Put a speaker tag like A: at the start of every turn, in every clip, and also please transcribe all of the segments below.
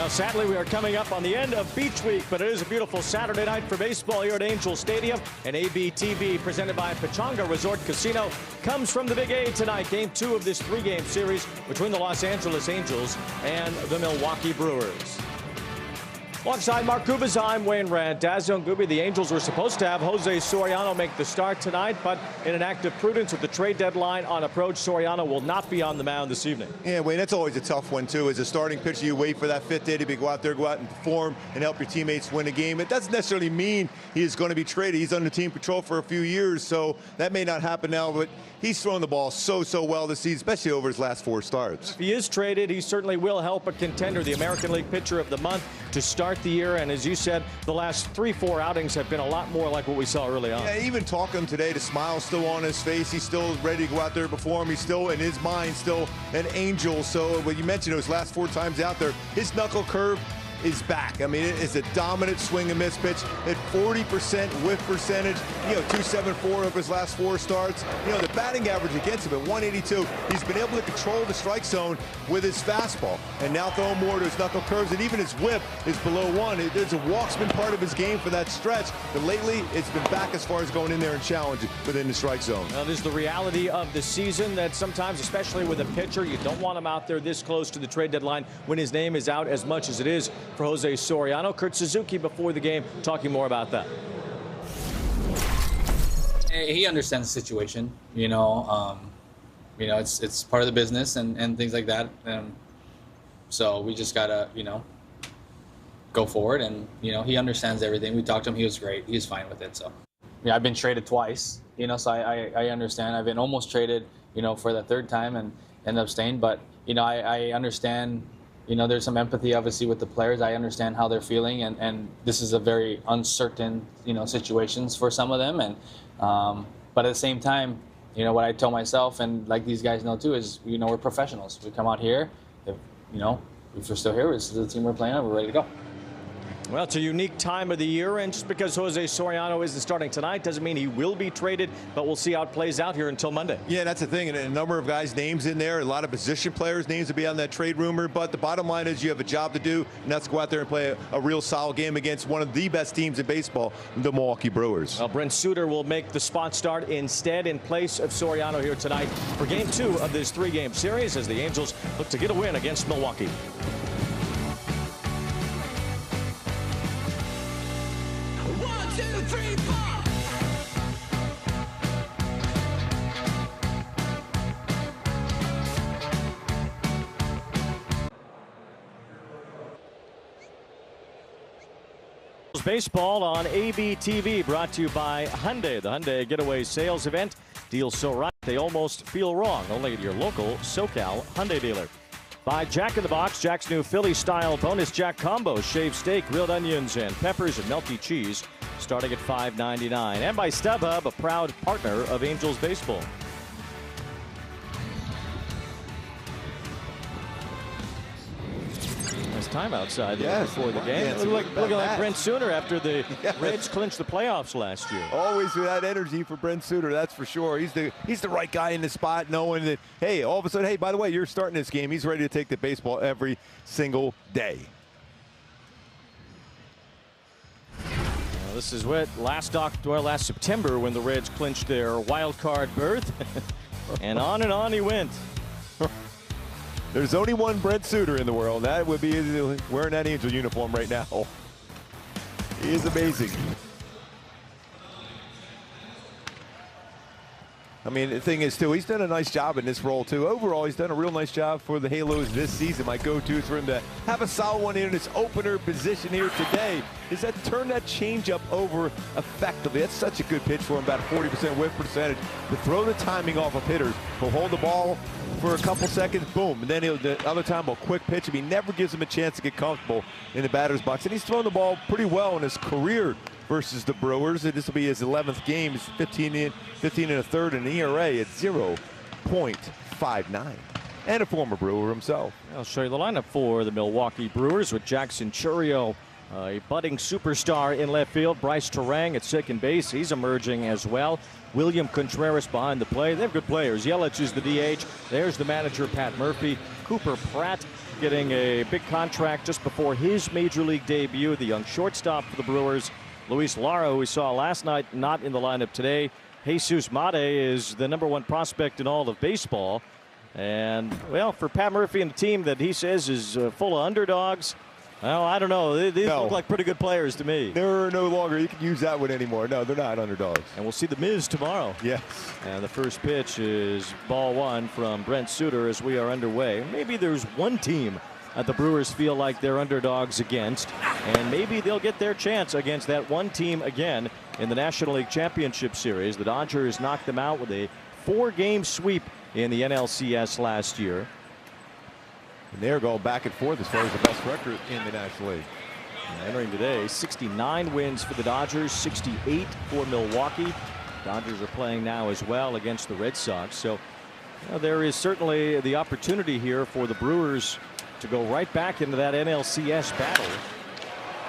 A: Well, sadly, we are coming up on the end of Beach Week, but it is a beautiful Saturday night for baseball here at Angel Stadium. And ABTV, presented by Pechanga Resort Casino, comes from the Big A tonight. Game 2 of this 3-game series between the Los Angeles Angels and the Milwaukee Brewers. Alongside Mark Gubas, I'm Wayne Randazzo. Gubi, the Angels were supposed to have Jose Soriano make the start tonight, but in an act of prudence with the trade deadline on approach, Soriano will not be on the mound this evening.
B: Yeah, Wayne, that's always a tough one, too. As a starting pitcher, you wait for that 5th day to go out there and perform and help your teammates win a game. It doesn't necessarily mean he is going to be traded. He's under team control for a few years, so that may not happen now, but he's thrown the ball so well this season, especially over his last 4 starts.
A: If he is traded, he certainly will help a contender, the American League Pitcher of the Month, to start the year. And as you said, the last 3-4 outings have been a lot more like what we saw early on.
B: Yeah, even talking to him today, the smile's still on his face. He's still ready to go out there and perform. He's still, in his mind, still an Angel. So when you mentioned those last 4 times out there, his knuckle curve is back. I mean, it's a dominant swing and miss pitch at 40% whiff percentage. You know, 274 of his last 4 starts. You know, the batting average against him at 182. He's been able to control the strike zone with his fastball, and now throwing more to his knuckle curves, and even his whip is below 1. There's a walk's been part of his game for that stretch, but lately it's been back as far as going in there and challenging within the strike zone.
A: Well, it is the reality of the season that sometimes, especially with a pitcher, you don't want him out there this close to the trade deadline when his name is out as much as it is for Jose Soriano. Kurt Suzuki before the game talking more about that.
C: He understands the situation, it's part of the business and things like that. So we just gotta, go forward, and he understands everything. We talked to him; he was great. He's fine with it. So yeah, I've been traded twice, so I understand. I've been almost traded, for the 3rd time and ended up staying. But I understand. There's some empathy, obviously, with the players. I understand how they're feeling, and this is a very uncertain, situations for some of them. And but at the same time, what I tell myself, and like these guys know too, is we're professionals. We come out here, if we're still here, this is the team we're playing on. We're ready to go.
A: Well, it's a unique time of the year, and just because Jose Soriano isn't starting tonight doesn't mean he will be traded, but we'll see how it plays out here until Monday.
B: Yeah, that's the thing, and a number of guys' names in there, a lot of position players' names to be on that trade rumor, but the bottom line is you have a job to do, and that's go out there and play a real solid game against one of the best teams in baseball, the Milwaukee Brewers.
A: Well, Brent Suter will make the spot start instead in place of Soriano here tonight for Game 2 of this 3-game series as the Angels look to get a win against Milwaukee. Baseball on ABTV, brought to you by Hyundai. The Hyundai Getaway Sales Event. Deals so right they almost feel wrong. Only at your local SoCal Hyundai dealer. By Jack in the Box, Jack's new Philly-style bonus Jack combo. Shaved steak, grilled onions, and peppers, and melty cheese, starting at $5.99. And by StubHub, a proud partner of Angels Baseball. Time outside before the game. Looking like Brent Suter after the Reds clinched the playoffs last year.
B: Always with that energy for Brent Suter, that's for sure. He's the right guy in the spot, knowing that, hey, all of a sudden, hey, by the way, you're starting this game. He's ready to take the baseball every single day.
A: Well, this is what last September when the Reds clinched their wild card berth, and on he went.
B: There's only one Brent Suter in the world. That would be wearing that Angel uniform right now. He is amazing. I mean, the thing is, too, he's done a nice job in this role, too. Overall, he's done a real nice job for the Halos this season. My go-to is for him to have a solid one in his opener position here today. Is that turn that changeup over effectively. That's such a good pitch for him, about 40% whiff percentage. To throw the timing off of hitters. He'll hold the ball for a couple seconds, boom, and then the other time a quick pitch. He never gives him a chance to get comfortable in the batter's box. And he's thrown the ball pretty well in his career versus the Brewers. This will be his 11th game. He's 15 and a third, and an ERA at 0.59. And a former Brewer himself.
A: I'll show you the lineup for the Milwaukee Brewers with Jackson Chourio, a budding superstar in left field. Bryce Terang at second base. He's emerging as well. William Contreras behind the plate. They have good players. Yelich is the DH. There's the manager, Pat Murphy. Cooper Pratt getting a big contract just before his major league debut. The young shortstop for the Brewers, Luis Lara, who we saw last night, not in the lineup today. Jesus Mate is the #1 prospect in all of baseball. And, well, for Pat Murphy and the team that he says is full of underdogs, well, I don't know. These look like pretty good players to me.
B: They're no longer, you can use that one anymore. No, they're not underdogs.
A: And we'll see the Miz tomorrow.
B: Yes.
A: And the first pitch is ball 1 from Brent Suter as we are underway. Maybe there's one team that the Brewers feel like they're underdogs against, and maybe they'll get their chance against that one team again in the National League Championship Series. The Dodgers knocked them out with a 4-game sweep in the NLCS last year.
B: And they're going back and forth as far as the best record in the National League.
A: And entering today, 69 wins for the Dodgers, 68 for Milwaukee. Dodgers are playing now as well against the Red Sox. So there is certainly the opportunity here for the Brewers to go right back into that NLCS battle.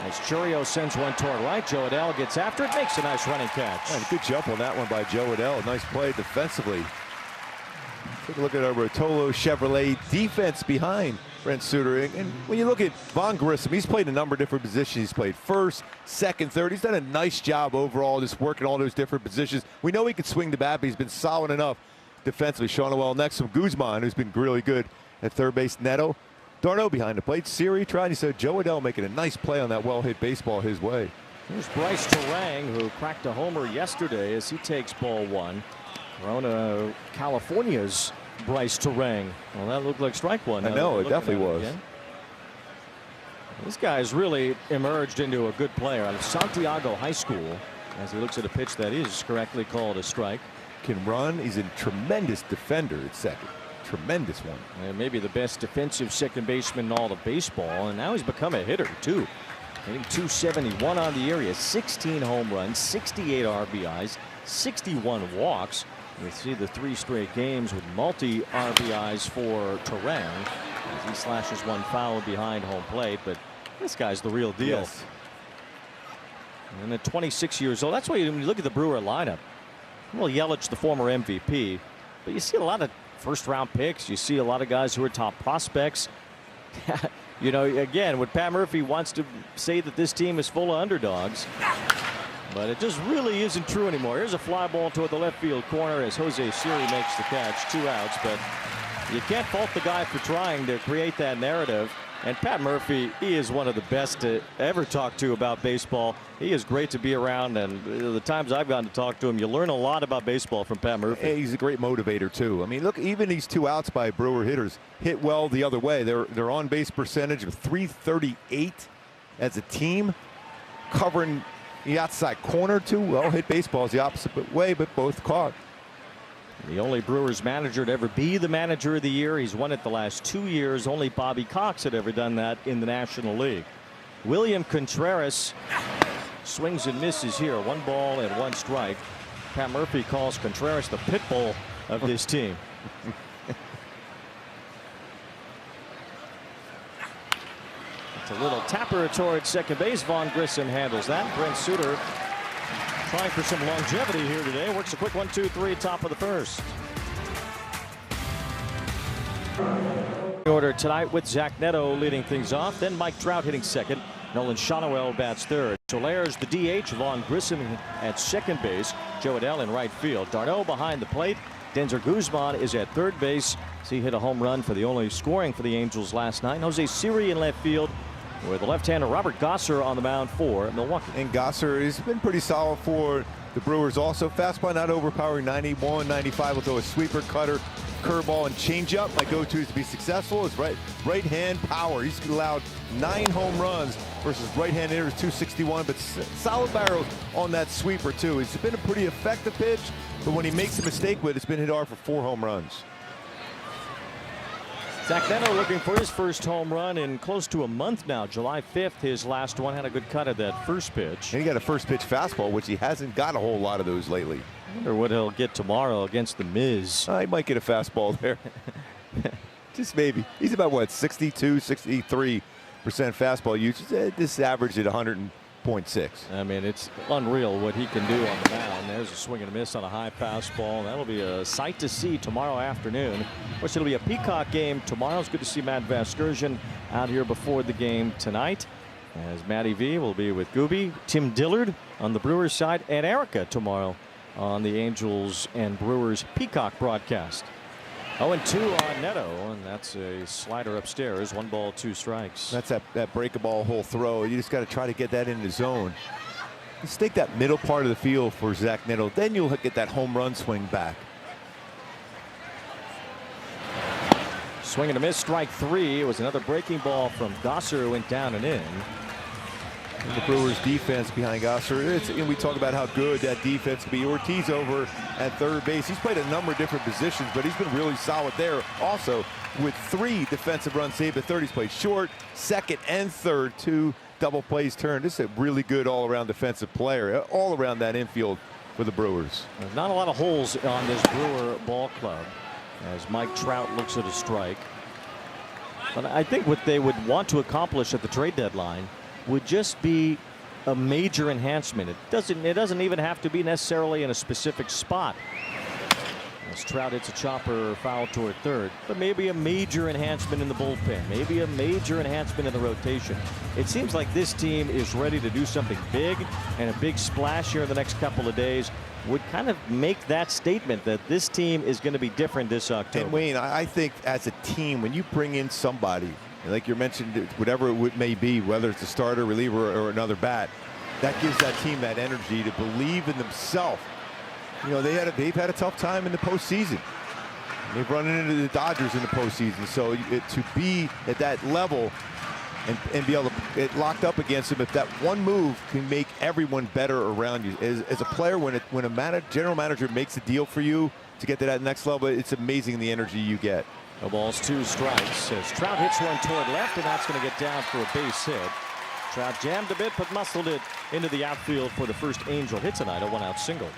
A: As Churio sends one toward right, Joe Adell gets after it, makes a nice running catch.
B: Yeah, good jump on that one by Joe Adell. Nice play defensively. Take a look at our Rotolo Chevrolet defense behind Brent Suter. And when you look at Von Grissom, he's played a number of different positions. He's played first, second, third. He's done a nice job overall just working all those different positions. We know he can swing the bat, but he's been solid enough defensively. Sean Noel next from Guzman, who's been really good at third base. Neto. Darno behind the plate. Siri tried. He said Joe Adell making a nice play on that well-hit baseball his way.
A: Here's Bryce Terang, who cracked a homer yesterday as he takes ball 1. Corona, California's Bryce Terang. Well, that looked like strike 1.
B: I know, it definitely was.
A: Again. This guy's really emerged into a good player out of Santiago High School as he looks at a pitch that is correctly called a strike.
B: Can run. He's a tremendous defender at second. Tremendous one.
A: And maybe the best defensive second baseman in all of baseball. And now he's become a hitter, too. Hitting .271 on the year. He has 16 home runs, 68 RBIs, 61 walks. We see the 3 straight games with multi RBIs for Terang as he slashes one foul behind home plate. But this guy's the real deal.
B: Yes.
A: And at 26 years old, that's why when you look at the Brewer lineup, well, Yelich, the former MVP, but you see a lot of first-round picks. You see a lot of guys who are top prospects. You know, again, what Pat Murphy wants to say that this team is full of underdogs. But it just really isn't true anymore. Here's a fly ball toward the left field corner as Jose Siri makes the catch. 2 outs, but you can't fault the guy for trying to create that narrative. And Pat Murphy, he is one of the best to ever talk to about baseball. He is great to be around, and the times I've gotten to talk to him, you learn a lot about baseball from Pat Murphy.
B: Hey, he's a great motivator, too. I mean, look, even these 2 outs by Brewer hitters hit well the other way. Their on-base percentage of .338 as a team, covering the outside corner, too. Well, hit baseballs the opposite way, but both caught.
A: The only Brewers manager to ever be the manager of the year. He's won it the last 2 years. Only Bobby Cox had ever done that in the National League. William Contreras swings and misses here. 1 ball and 1 strike. Pat Murphy calls Contreras the pit bull of this team. It's a little tapper towards second base. Von Grissom handles that. Brent Suter trying for some longevity here today. Works a quick 1-2-3, top of the first. Order tonight with Zach Neto leading things off. Then Mike Trout hitting second. Nolan Shonowell bats third. Solaire's the DH. Von Grissom at second base. Joe Adell in right field. Darno behind the plate. Denzer Guzman is at third base. He hit a home run for the only scoring for the Angels last night. Jose Siri in left field, with the left-hander Robert Gosser on the mound for Milwaukee.
B: And Gosser has been pretty solid for the Brewers also. Fastball not overpowering, 91, 95. Will throw a sweeper, cutter, curveball, and changeup. My go-to is to be successful is right-hand power. He's allowed 9 home runs versus right-hand hitters 261, but solid barrels on that sweeper too. It's been a pretty effective pitch, but when he makes a mistake with it, it's been hit hard for 4 home runs.
A: Zach Neto looking for his first home run in close to a month now. July 5th, his last one. Had a good cut at that first pitch.
B: And he got a first pitch fastball, which he hasn't got a whole lot of those lately.
A: I wonder what he'll get tomorrow against the Miz.
B: He might get a fastball there. Just maybe. He's about, what, 62, 63% fastball usage. This averaged at 100 4.6.
A: I mean, it's unreal what he can do on the mound. There's a swing and a miss on a high pass ball. That'll be a sight to see tomorrow afternoon. Of course, it'll be a Peacock game tomorrow. It's good to see Matt Vasgersian out here before the game tonight, as Matty V will be with Gooby, Tim Dillard on the Brewers side, and Erica tomorrow on the Angels and Brewers Peacock broadcast. 0-2 on Neto, and that's a slider upstairs. 1 ball, 2 strikes.
B: That's that break a ball hole throw. You just got to try to get that in the zone. Let's take that middle part of the field for Zach Neto. Then you'll get that home run swing back.
A: Swing and a miss, strike 3. It was another breaking ball from Gosser, who went down and in.
B: The Brewers defense behind Gosser. We talk about how good that defense can be. Ortiz over at third base. He's played a number of different positions, but he's been really solid there. Also, with 3 defensive runs saved at third, he's played short, second, and third. 2 double plays turned. This is a really good all-around defensive player, all around that infield for the Brewers.
A: There's not a lot of holes on this Brewer ball club, as Mike Trout looks at a strike. But I think what they would want to accomplish at the trade deadline would just be a major enhancement. It doesn't even have to be necessarily in a specific spot, as Trout hits a chopper foul toward third, but maybe a major enhancement in the bullpen, maybe a major enhancement in the rotation. It seems like this team is ready to do something big, and a big splash here in the next couple of days would kind of make that statement that this team is going to be different this October.
B: And Wayne, I think as a team, when you bring in somebody like you mentioned, whatever it may be, whether it's a starter, reliever, or another bat, that gives that team that energy to believe in themselves. You know, they've had a tough time in the postseason. They've run into the Dodgers in the postseason. So to be at that level and be able to get locked up against them, if that one move can make everyone better around you. As a player, when a general manager makes a deal for you to get to that next level, it's amazing the energy you get.
A: No balls, 2 strikes, as Trout hits one toward left, and that's going to get down for a base hit. Trout jammed a bit, but muscled it into the outfield for the first Angel hit tonight, a 1-out single.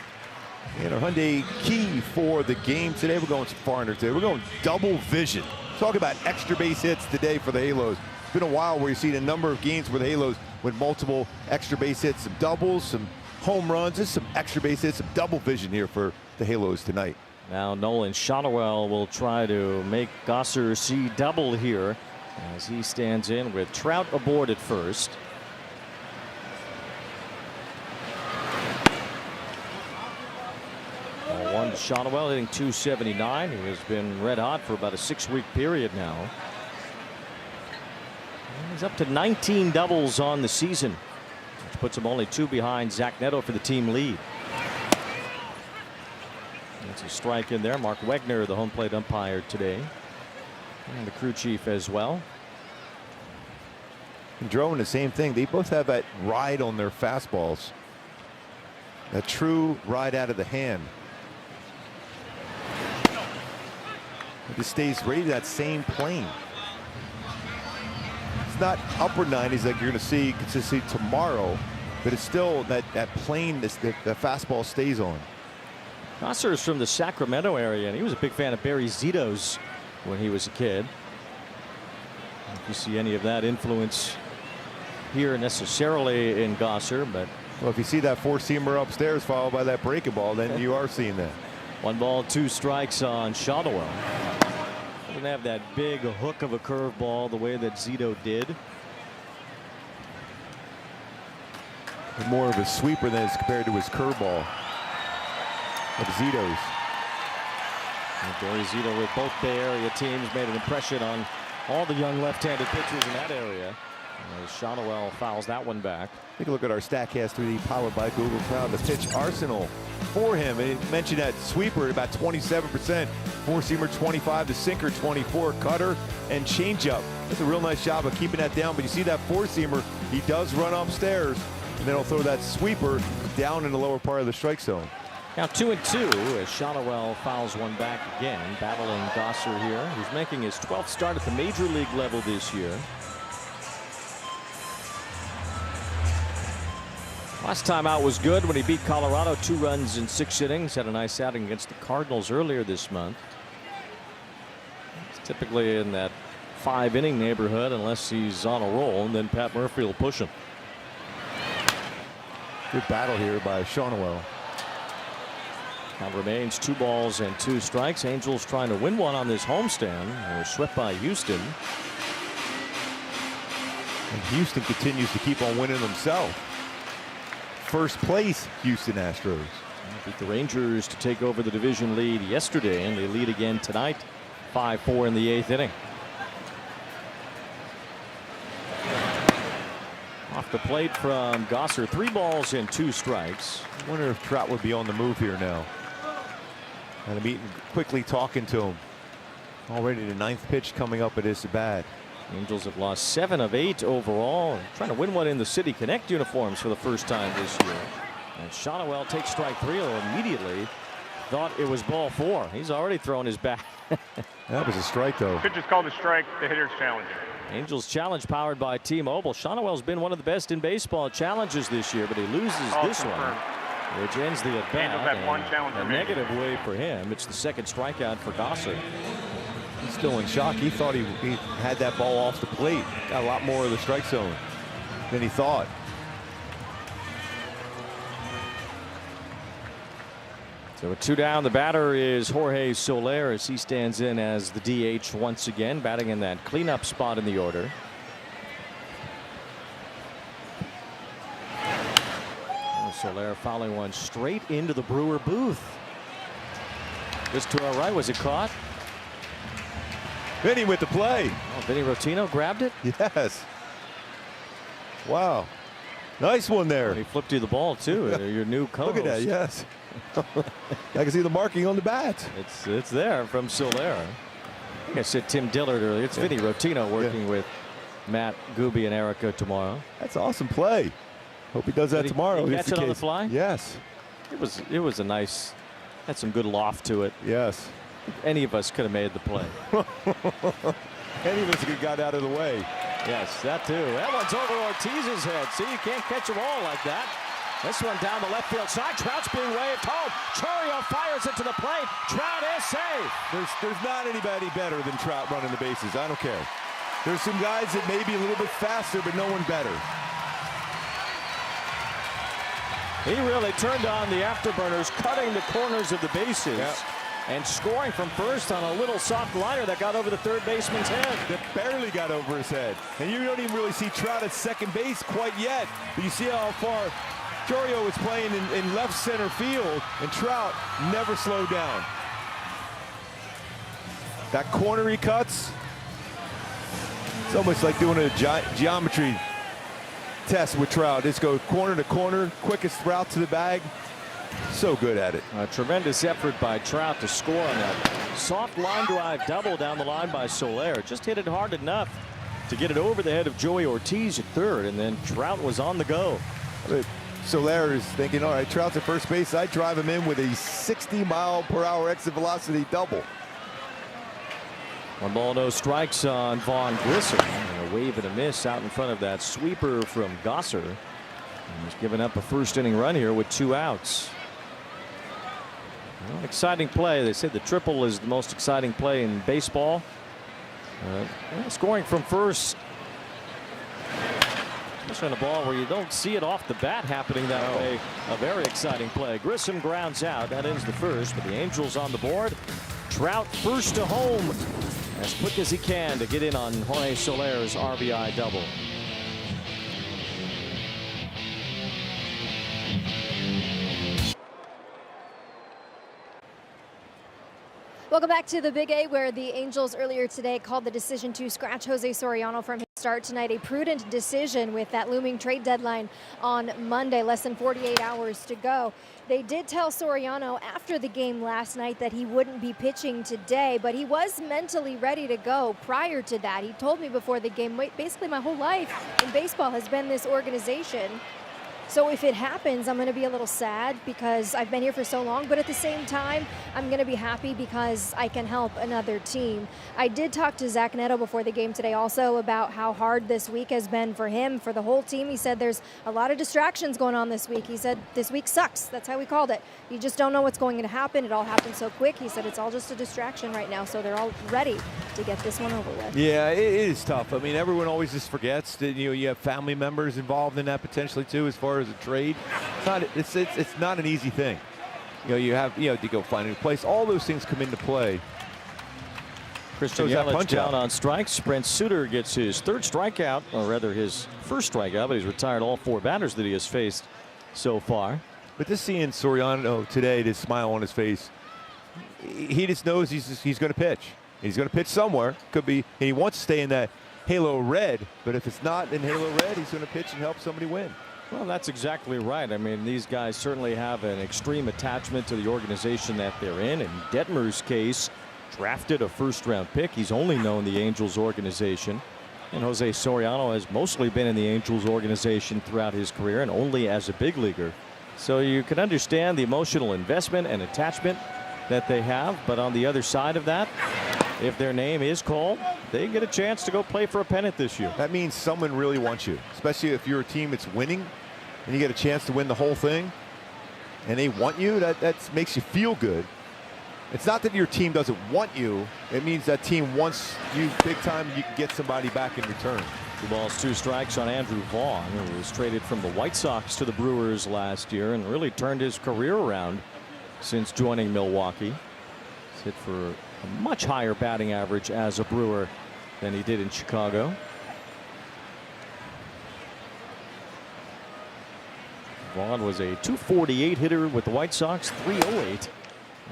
B: And our Hyundai key for the game today, we're going far under today. We're going double vision. Talk about extra base hits today for the Halos. It's been a while where you've seen a number of games with the Halos with multiple extra base hits, some doubles, some home runs, just some extra base hits, some double vision here for the Halos tonight.
A: Now Nolan Shotwell will try to make Gosser see double here as he stands in with Trout aboard at first. One to Shotwell, hitting .279. He has been red hot for about a 6-week period now. And he's up to 19 doubles on the season, which puts him only 2 behind Zach Neto for the team lead. That's a strike in there. Mark Wegner, the home plate umpire today, and the crew chief as well.
B: And Drone, the same thing. They both have that ride on their fastballs, that true ride out of the hand. It just stays right to that same plane. It's not upper 90s like you're going to see consistently tomorrow, but it's still that plane that the fastball stays on.
A: Gosser is from the Sacramento area, and he was a big fan of Barry Zito's when he was a kid. If you see any of that influence here necessarily in Gosser, but
B: well, if you see that 4-seamer upstairs followed by that breaking ball, then you are seeing that.
A: 1 ball, 2 strikes on Shotwell. Doesn't have that big hook of a curveball the way that Zito did.
B: More of a sweeper than is compared to his curveball of Zito's.
A: And Barry Zito with both Bay Area teams made an impression on all the young left-handed pitchers in that area. As Shotwell fouls that one back.
B: Take a look at our StatCast 3D powered by Google Cloud. The pitch arsenal for him. And he mentioned that sweeper at about 27%, 4-seamer 25, the sinker 24, cutter and changeup. That's a real nice job of keeping that down. But you see that 4-seamer, he does run upstairs, and then he'll throw that sweeper down in the lower part of the strike zone.
A: Now 2-2 as Shotwell fouls one back again, battling Gosser here, who's making his 12th start at the major league level this year. Last time out was good when he beat Colorado 2 runs in 6 innings. Had a nice outing against the Cardinals earlier this month. It's typically in that 5-inning neighborhood unless he's on a roll, and then Pat Murphy will push him.
B: Good battle here by Shonwell.
A: Count remains 2 balls and 2 strikes. Angels trying to win one on this homestand. They were swept by Houston.
B: And Houston continues to keep on winning themselves. First place, Houston Astros.
A: Beat the Rangers to take over the division lead yesterday, and they lead again tonight, 5-4 in the 8th inning. Off the plate from Gosser, 3 balls and 2 strikes.
B: I wonder if Trout would be on the move here now. And I'm quickly talking to him. Already the 9th pitch coming up at his bat.
A: Angels have lost 7 of 8 overall. Trying to win one in the City Connect uniforms for the first time this year. And Shonwell takes strike 3 immediately. Thought it was ball 4. He's already thrown his bat.
B: That was a strike, though.
D: Pitch is called a strike. The hitter's challenging.
A: Angels challenge powered by T-Mobile. Shonwell's been one of the best in baseball challenges this year, but he loses this one, which ends the at-bat. A negative way for him. It's the 2nd strikeout for Gosser.
B: He's still in shock. He thought he had that ball off the plate. Got a lot more of the strike zone than he thought.
A: So with 2 down, the batter is Jorge Soler as he stands in as the DH once again, batting in that cleanup spot in the order. Soler fouling one straight into the Brewer booth. Just to our right. Was it caught?
B: Vinny with the play.
A: Oh, Vinny Rotino grabbed it?
B: Yes. Wow. Nice one there.
A: And he flipped you the ball, too. Your new co-host.
B: Look at that, yes. I can see the marking on the bat.
A: It's there from Soler. I think I said Tim Dillard earlier. It's Vinny Rotino working with Matt Gooby and Erica tomorrow.
B: That's awesome play. Hope he does that tomorrow.
A: Did he catch it on the fly?
B: Yes.
A: It was a nice, had some good loft to it.
B: Yes.
A: Any of us could have made the play.
B: Any of us could have got out of the way.
A: Yes, that too. That one's over Ortiz's head. See, you can't catch them all like that. This one down the left field side. Trout's being waved home. Chourio fires it to the plate. Trout is safe.
B: There's not anybody better than Trout running the bases. I don't care. There's some guys that may be a little bit faster, but no one better.
A: He really turned on the afterburners, cutting the corners of the bases.
B: Yep.
A: And scoring from first on a little soft liner that got over the 3rd baseman's head.
B: That barely got over his head. And you don't even really see Trout at second base quite yet. But you see how far Chourio was playing in left center field, and Trout never slowed down. That corner he cuts, it's almost like doing a geometry test with Trout. Just go corner to corner, quickest route to the bag. So good at it.
A: A tremendous effort by Trout to score on that soft line drive double down the line by Soler. Just hit it hard enough to get it over the head of Joey Ortiz at 3rd, and then Trout was on the go.
B: But Soler is thinking, all right, Trout's at first base. I drive him in with a 60-mile-per-hour exit velocity double.
A: 1 ball, no strikes on Vaughn Grissom. And a wave and a miss out in front of that sweeper from Gosser. He's given up a 1st inning run here with 2 outs. Well, exciting play. They said the triple is the most exciting play in baseball. Scoring from first. Especially on a ball where you don't see it off the bat happening that way. A very exciting play. Grissom grounds out. That ends the 1st, but the Angels on the board. Trout first to home as quick as he can to get in on Jorge Soler's RBI double.
E: Welcome back to the Big A, where the Angels earlier today called the decision to scratch Jose Soriano from his start tonight a prudent decision with that looming trade deadline on Monday, less than 48 hours to go. They did tell Soriano after the game last night that he wouldn't be pitching today, but he was mentally ready to go prior to that. He told me before the game, basically my whole life in baseball has been this organization. So if it happens, I'm going to be a little sad because I've been here for so long, but at the same time, I'm going to be happy because I can help another team. I did talk to Zach Neto before the game today also about how hard this week has been for him, for the whole team. He said there's a lot of distractions going on this week. He said this week sucks. That's how we called it. You just don't know what's going to happen. It all happened so quick. He said it's all just a distraction right now, so they're all ready to get this one over with.
B: Yeah, it is tough. I mean, everyone always just forgets that you have family members involved in that potentially too, as far as a trade. It's not an easy thing. You have to go find a new place. All those things come into play.
A: Christian Yelich down on strikes. Brent Suter gets his third strikeout, or rather his first strikeout, but he's retired all 4 batters that he has faced so far.
B: But just seeing Soriano today, this smile on his face, he just knows he's going to pitch. He's going to pitch somewhere. Could be, and he wants to stay in that halo red, but if it's not in halo red, he's going to pitch and help somebody win.
A: Well, that's exactly right. I mean, these guys certainly have an extreme attachment to the organization that they're in. In Detmer's case, drafted a first-round pick. He's only known the Angels organization. And Jose Soriano has mostly been in the Angels organization throughout his career and only as a big leaguer. So you can understand the emotional investment and attachment that they have. But on the other side of that, if their name is called, they get a chance to go play for a pennant this year.
B: That means someone really wants you, especially if you're a team that's winning and you get a chance to win the whole thing and they want you. That makes you feel good. It's not that your team doesn't want you. It means that team wants you big time. You can get somebody back in return.
A: 2 balls, 2 strikes on Andrew Vaughn, who was traded from the White Sox to the Brewers last year and really turned his career around since joining Milwaukee. He's hit for a much higher batting average as a Brewer than he did in Chicago. Vaughn was a .248 hitter with the White Sox, .308.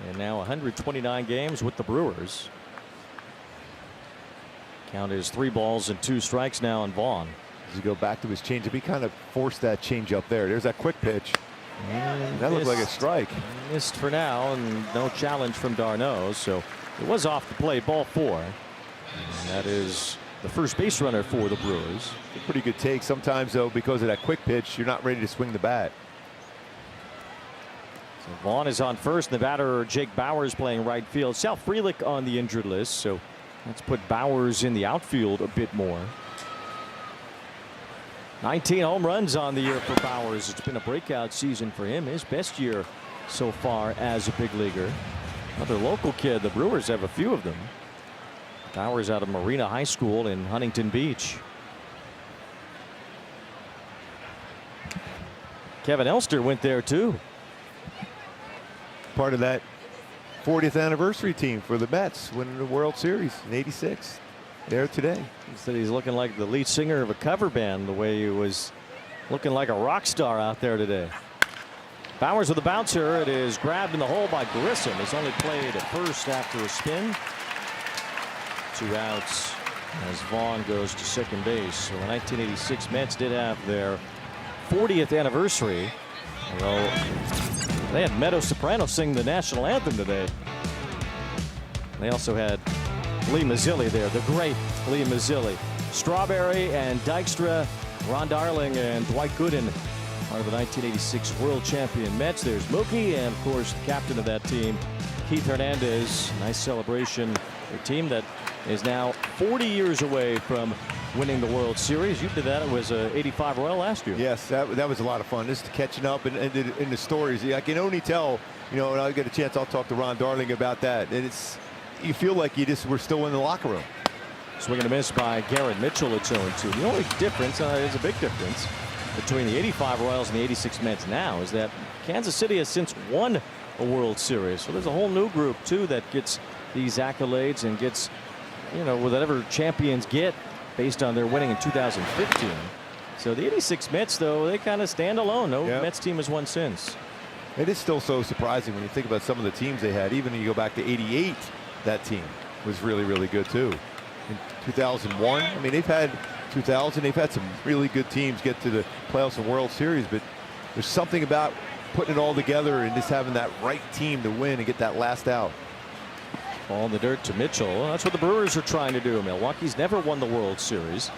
A: And now 129 games with the Brewers. Count is 3 balls and 2 strikes now on Vaughn.
B: As you go back to his changeup, he kind of forced that changeup there. There's that quick pitch. And that looked like a strike.
A: Missed for now, and no challenge from d'Arnaud. So it was off the plate, ball 4. And that is the first base runner for the Brewers.
B: A pretty good take. Sometimes, though, because of that quick pitch, you're not ready to swing the bat.
A: So Vaughn is on first, and the batter Jake Bauers playing right field. Sal Frelick on the injured list, so let's put Bauers in the outfield a bit more. 19 home runs on the year for Bauers. It's been a breakout season for him, his best year so far as a big leaguer. Another local kid. The Brewers have a few of them. Bauers out of Marina High School in Huntington Beach. Kevin Elster went there too.
B: Part of that 40th anniversary team for the Mets winning the World Series in '86. There today.
A: He said he's looking like the lead singer of a cover band, the way he was looking like a rock star out there today. Bauers with a bouncer. It is grabbed in the hole by Grissom. He's only played at first after a spin. 2 outs as Vaughn goes to second base. So the 1986 Mets did have their 40th anniversary. Although they had Meadow Soprano sing the national anthem today. They also had Lee Mazzilli there, the great Lee Mazzilli. Strawberry and Dykstra, Ron Darling and Dwight Gooden are the 1986 world champion Mets. There's Mookie and, of course, the captain of that team, Keith Hernandez. Nice celebration. A team that is now 40 years away from winning the World Series. You did that. It was a 85 Royal last year.
B: Yes, that was a lot of fun. Just catching up and in the stories. I can only tell, when I get a chance, I'll talk to Ron Darling about that. And you feel like we're still in the locker room.
A: Swing and a miss by Garrett Mitchell at 0-2. The only difference, there's a big difference between the 85 Royals and the 86 Mets now, is that Kansas City has since won a World Series. So there's a whole new group too that gets these accolades and gets, whatever champions get based on their winning in 2015. So the 86 Mets, though, they kind of stand alone. No Mets team has won since.
B: It is still so surprising when you think about some of the teams they had. Even when you go back to '88, that team was really, really good too. In 2001, they've had 2000. They've had some really good teams get to the playoffs and World Series, but there's something about putting it all together and just having that right team to win and get that last out.
A: Ball in the dirt to Mitchell. Well, that's what the Brewers are trying to do. Milwaukee's never won the World Series.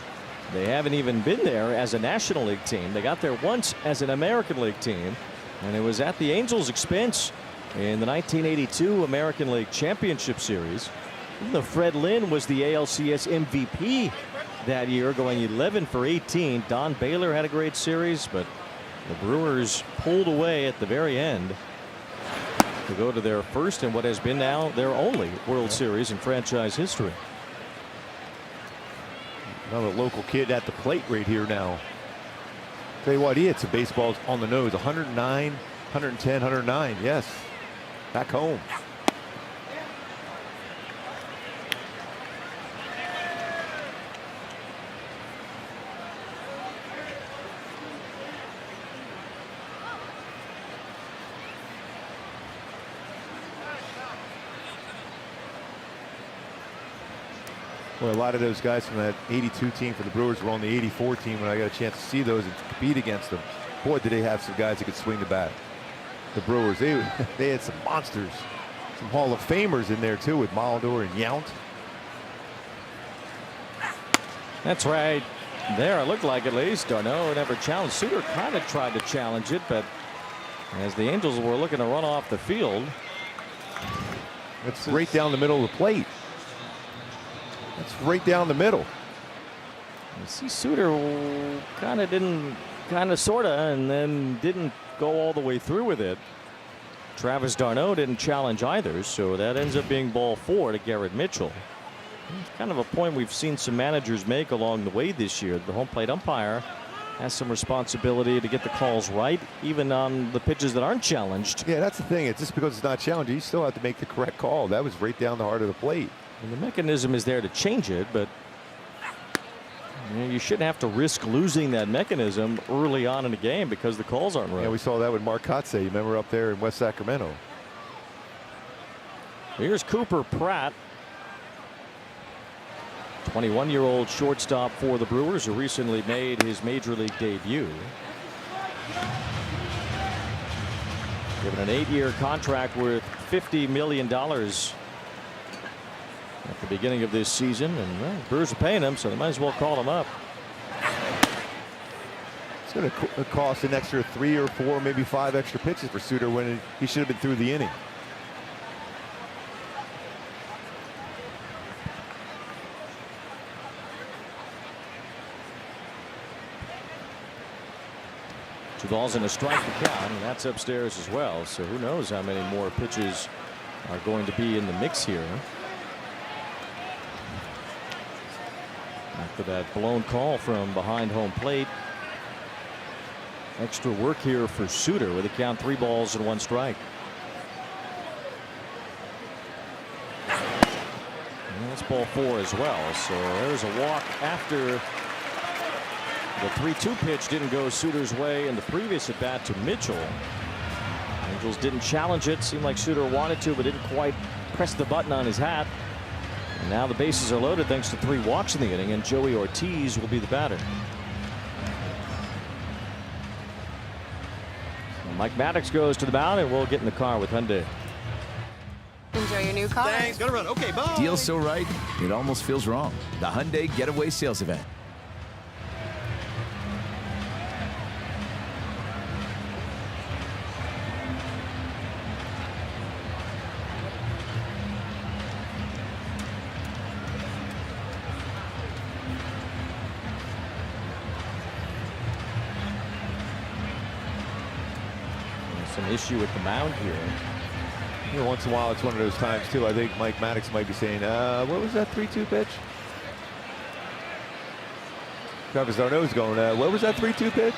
A: They haven't even been there as a National League team. They got there once as an American League team, and it was at the Angels' expense in the 1982 American League Championship Series. Even though Fred Lynn was the ALCS MVP that year, going 11 for 18. Don Baylor had a great series, but the Brewers pulled away at the very end to go to their first and what has been now their only World Series in franchise history.
B: Another local kid at the plate right here now. Tell you what, he hit some baseballs on the nose. 109, 110, 109. Yes, back home. Well, a lot of those guys from that 82 team for the Brewers were on the 84 team when I got a chance to see those and compete against them. Boy, did they have some guys that could swing the bat. The Brewers, they had some monsters, some Hall of Famers in there too with Maldor and Yount.
A: That's right. There, it looked like at least. Darno never challenged. Suter kind of tried to challenge it, but as the Angels were looking to run off the field.
B: It's right down the middle of the plate. It's right down the middle.
A: You see Suter kind of sorta, and then didn't go all the way through with it. Travis d'Arnaud didn't challenge either, so that ends up being ball 4 to Garrett Mitchell. It's kind of a point we've seen some managers make along the way this year. The home plate umpire has some responsibility to get the calls right, even on the pitches that aren't challenged.
B: Yeah, that's the thing. It's just because it's not challenged, you still have to make the correct call. That was right down the heart of the plate.
A: And the mechanism is there to change it, but you shouldn't have to risk losing that mechanism early on in the game because the calls aren't right.
B: Yeah, we saw that with Mark Kotze. You remember up there in West Sacramento.
A: Here's Cooper Pratt, 21-year-old shortstop for the Brewers, who recently made his major league debut. Given an 8-year contract worth $50 million at the beginning of this season, and well, the Brewers are paying him, so they might as well call him up.
B: It's going to cost an extra 3 or 4, maybe 5 extra pitches for Suter when he should have been through the inning.
A: Two balls and a strike to count, and that's upstairs as well. So who knows how many more pitches are going to be in the mix here. After that blown call from behind home plate. Extra work here for Suter with a count 3 balls and 1 strike. And that's ball 4 as well. So there's a walk after the 3-2 pitch didn't go Suter's way in the previous at bat to Mitchell. Angels didn't challenge it. Seemed like Suter wanted to, but didn't quite press the button on his hat. And now the bases are loaded thanks to 3 walks in the inning, and Joey Ortiz will be the batter. So Mike Maddox goes to the mound, and we'll get in the car with Hyundai.
F: Enjoy your new car.
G: Thanks, gotta run. Okay, bye.
H: Deal so right, it almost feels wrong. The Hyundai Getaway Sales Event.
A: Some issue with the mound here.
B: You know, once in a while, it's one of those times too. I think Mike Maddox might be saying, "What was that 3-2 pitch?" Travis d'Arnaud's going, "What was that 3-2 pitch?"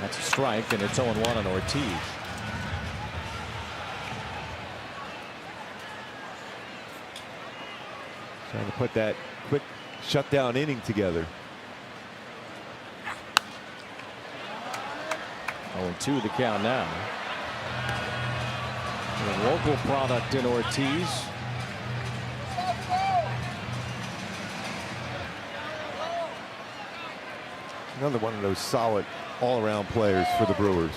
A: That's a strike, and it's 0-1 on Ortiz.
B: Trying to put that quick shutdown inning together.
A: 0-2 the count now. A local product in Ortiz.
B: Another one of those solid all-around players for the Brewers.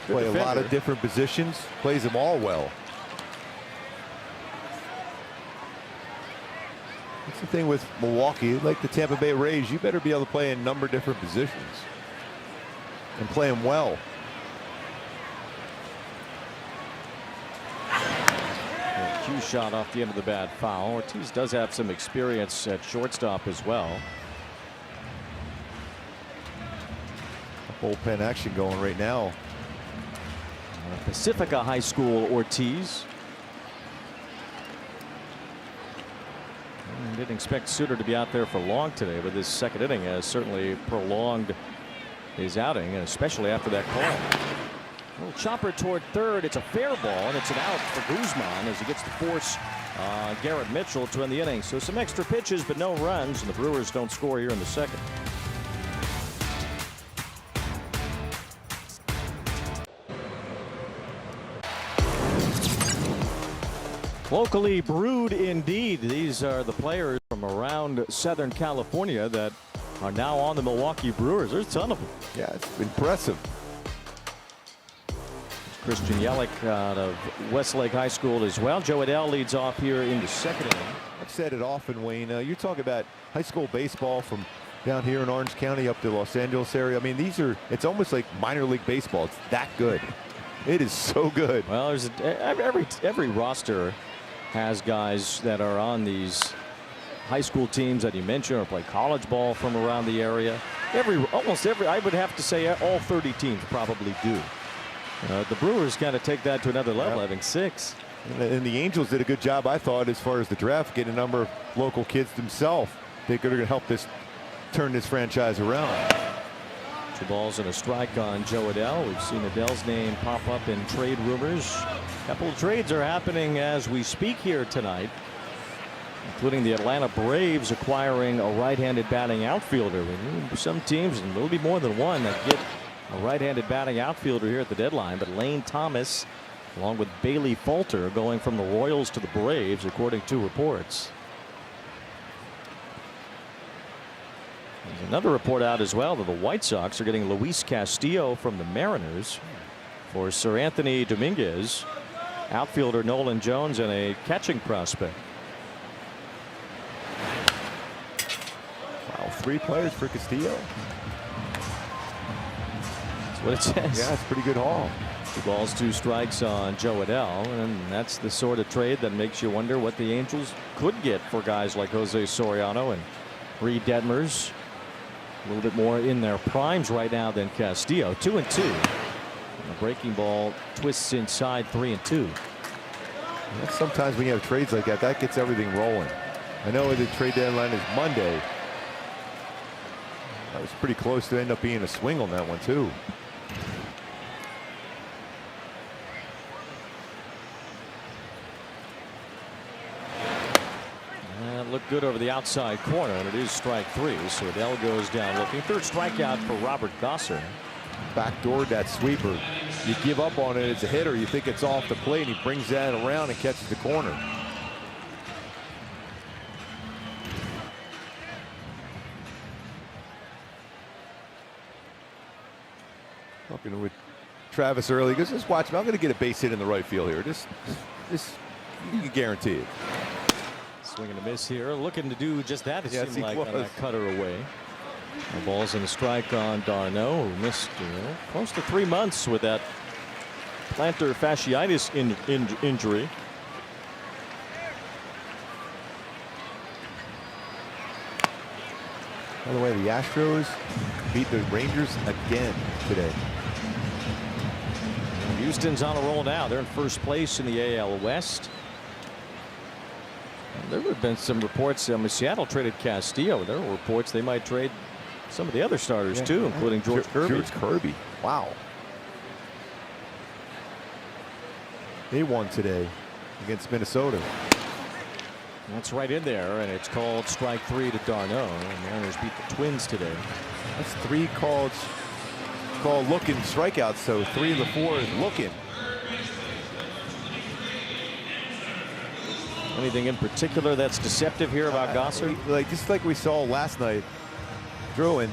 B: Play a lot of different positions, plays them all well. That's the thing with Milwaukee, like the Tampa Bay Rays, you better be able to play in a number of different positions and play them well.
A: cue shot off the end of the bad foul. Ortiz does have some experience at shortstop as well.
B: Bullpen action going right now.
A: Pacifica High School Ortiz. Didn't expect Suter to be out there for long today, but this second inning has certainly prolonged his outing, especially after that call. A little chopper toward third. It's a fair ball, and it's an out for Guzman as he gets to force Garrett Mitchell to end the inning. So some extra pitches, but no runs, and the Brewers don't score here in the second. Locally brewed indeed. These are the players from around Southern California that are now on the Milwaukee Brewers. There's a ton of them.
B: Yeah, it's impressive.
A: Christian Yelich out of Westlake High School as well. Joe Adell leads off here in the second inning.
B: I've said it often, Wayne. You're talking about high school baseball from down here in Orange County up to Los Angeles area. I mean, it's almost like minor league baseball. It's that good. It is so good.
A: Well, there's every roster has guys that are on these high school teams that you mentioned or play college ball from around the area. Almost every, I would have to say all 30 teams probably do. The Brewers got to take that to another level, having 6.
B: And the Angels did a good job, I thought, as far as the draft, getting a number of local kids themselves. They're going to help turn this franchise around.
A: 2 balls and a strike on Joe Adell. We've seen Adell's name pop up in trade rumors. A couple of trades are happening as we speak here tonight, including the Atlanta Braves acquiring a right-handed batting outfielder. Some teams, and there'll be more than one, that get a right-handed batting outfielder here at the deadline. But Lane Thomas, along with Bailey Falter, going from the Royals to the Braves, according to reports. There's another report out as well that the White Sox are getting Luis Castillo from the Mariners for Sir Anthony Dominguez, outfielder Nolan Jones, and a catching prospect.
B: Wow, 3 players for Castillo.
A: That's what it says.
B: Yeah, it's a pretty good haul.
A: 2 balls, 2 strikes on Joe Adell, and that's the sort of trade that makes you wonder what the Angels could get for guys like Jose Soriano and Reed Detmers. A little bit more in their primes right now than Castillo. 2-2. The breaking ball twists inside 3-2.
B: Sometimes when you have trades like that, that gets everything rolling. I know the trade deadline is Monday. That was pretty close to end up being a swing on that one too.
A: Looked good over the outside corner, and it is strike 3. So Adell goes down looking. 3rd strikeout for Robert Gosser.
B: Backdoored that sweeper. You give up on it as a hitter. You think it's off the plate, and he brings that around and catches the corner. Talking with Travis early, he goes, just watch me. I'm going to get a base hit in the right field here. Just you can guarantee it.
A: Swing and a miss here, looking to do just that. It seemed like
B: was.
A: on that cutter away. The balls and a strike on Darno, who missed close to 3 months with that plantar fasciitis injury.
B: By the way, the Astros beat the Rangers again today.
A: Houston's on a roll now. They're in first place in the AL West. There have been some reports. Seattle traded Castillo. There were reports they might trade some of the other starters too, including George Kirby.
B: George Kirby. Wow. They won today against Minnesota.
A: That's right in there, and it's called strike 3 to Darno. The Mariners beat the Twins today.
B: That's 3 called looking strikeouts. So 3 of the 4 is looking.
A: Anything in particular that's deceptive here about Gosser?
B: Just like we saw last night, Drew, and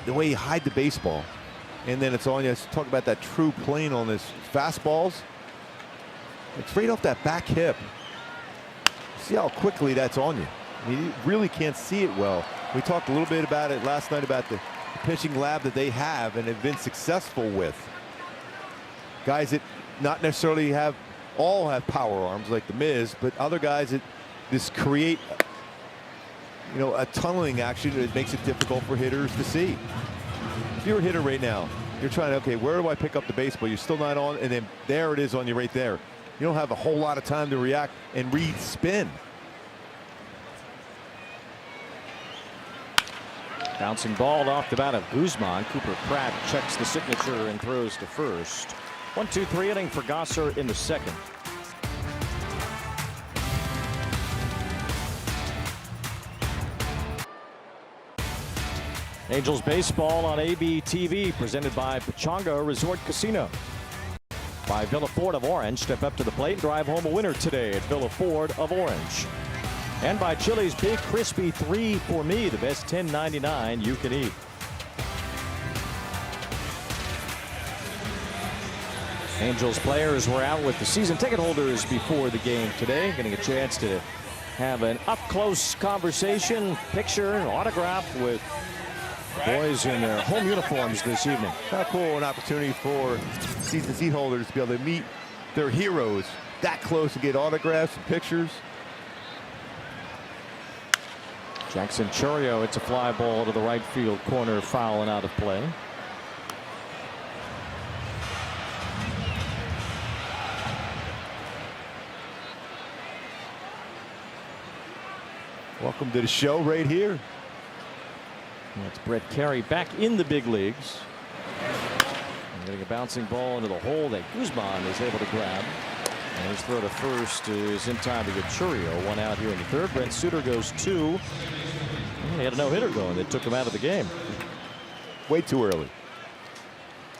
B: the way he hide the baseball, and then it's on you. Talk about that true plane on this fastballs. It's right off that back hip. See how quickly that's on you. I mean, you really can't see it well. We talked a little bit about it last night about the pitching lab that they have and have been successful with. Guys that not necessarily have all have power arms like the Miz, but other guys that just create, you know, a tunneling action that makes it difficult for hitters to see. If you're a hitter right now, you're trying to, okay, where do I pick up the baseball? You're still not on, and then there it is on you right there. You don't have a whole lot of time to react and read spin.
A: Bouncing ball off the bat of Guzman. Cooper Pratt checks the signature and throws to first. 1-2-3 inning for Gosser in the second. Angels baseball on ABTV, presented by Pechanga Resort Casino. By Villa Ford of Orange. Step up to the plate and drive home a winner today at Villa Ford of Orange. And by Chili's Big Crispy 3 for Me, the best $10.99 you can eat. Angels players were out with the season ticket holders before the game today, getting a chance to have an up-close conversation, picture, and autograph with boys in their home uniforms this evening.
B: How cool an opportunity for season seat holders to be able to meet their heroes that close and get autographs and pictures.
A: Jackson Chourio, it's a fly ball to the right field corner, foul and out of play.
B: Welcome to the show right here.
A: That's Brett Carey back in the big leagues. And getting a bouncing ball into the hole that Guzman is able to grab. And his throw to first is in time to get Chourio. One out here in the third. Brent Suter goes 2. He had a no-hitter going that took him out of the game.
B: Way too early.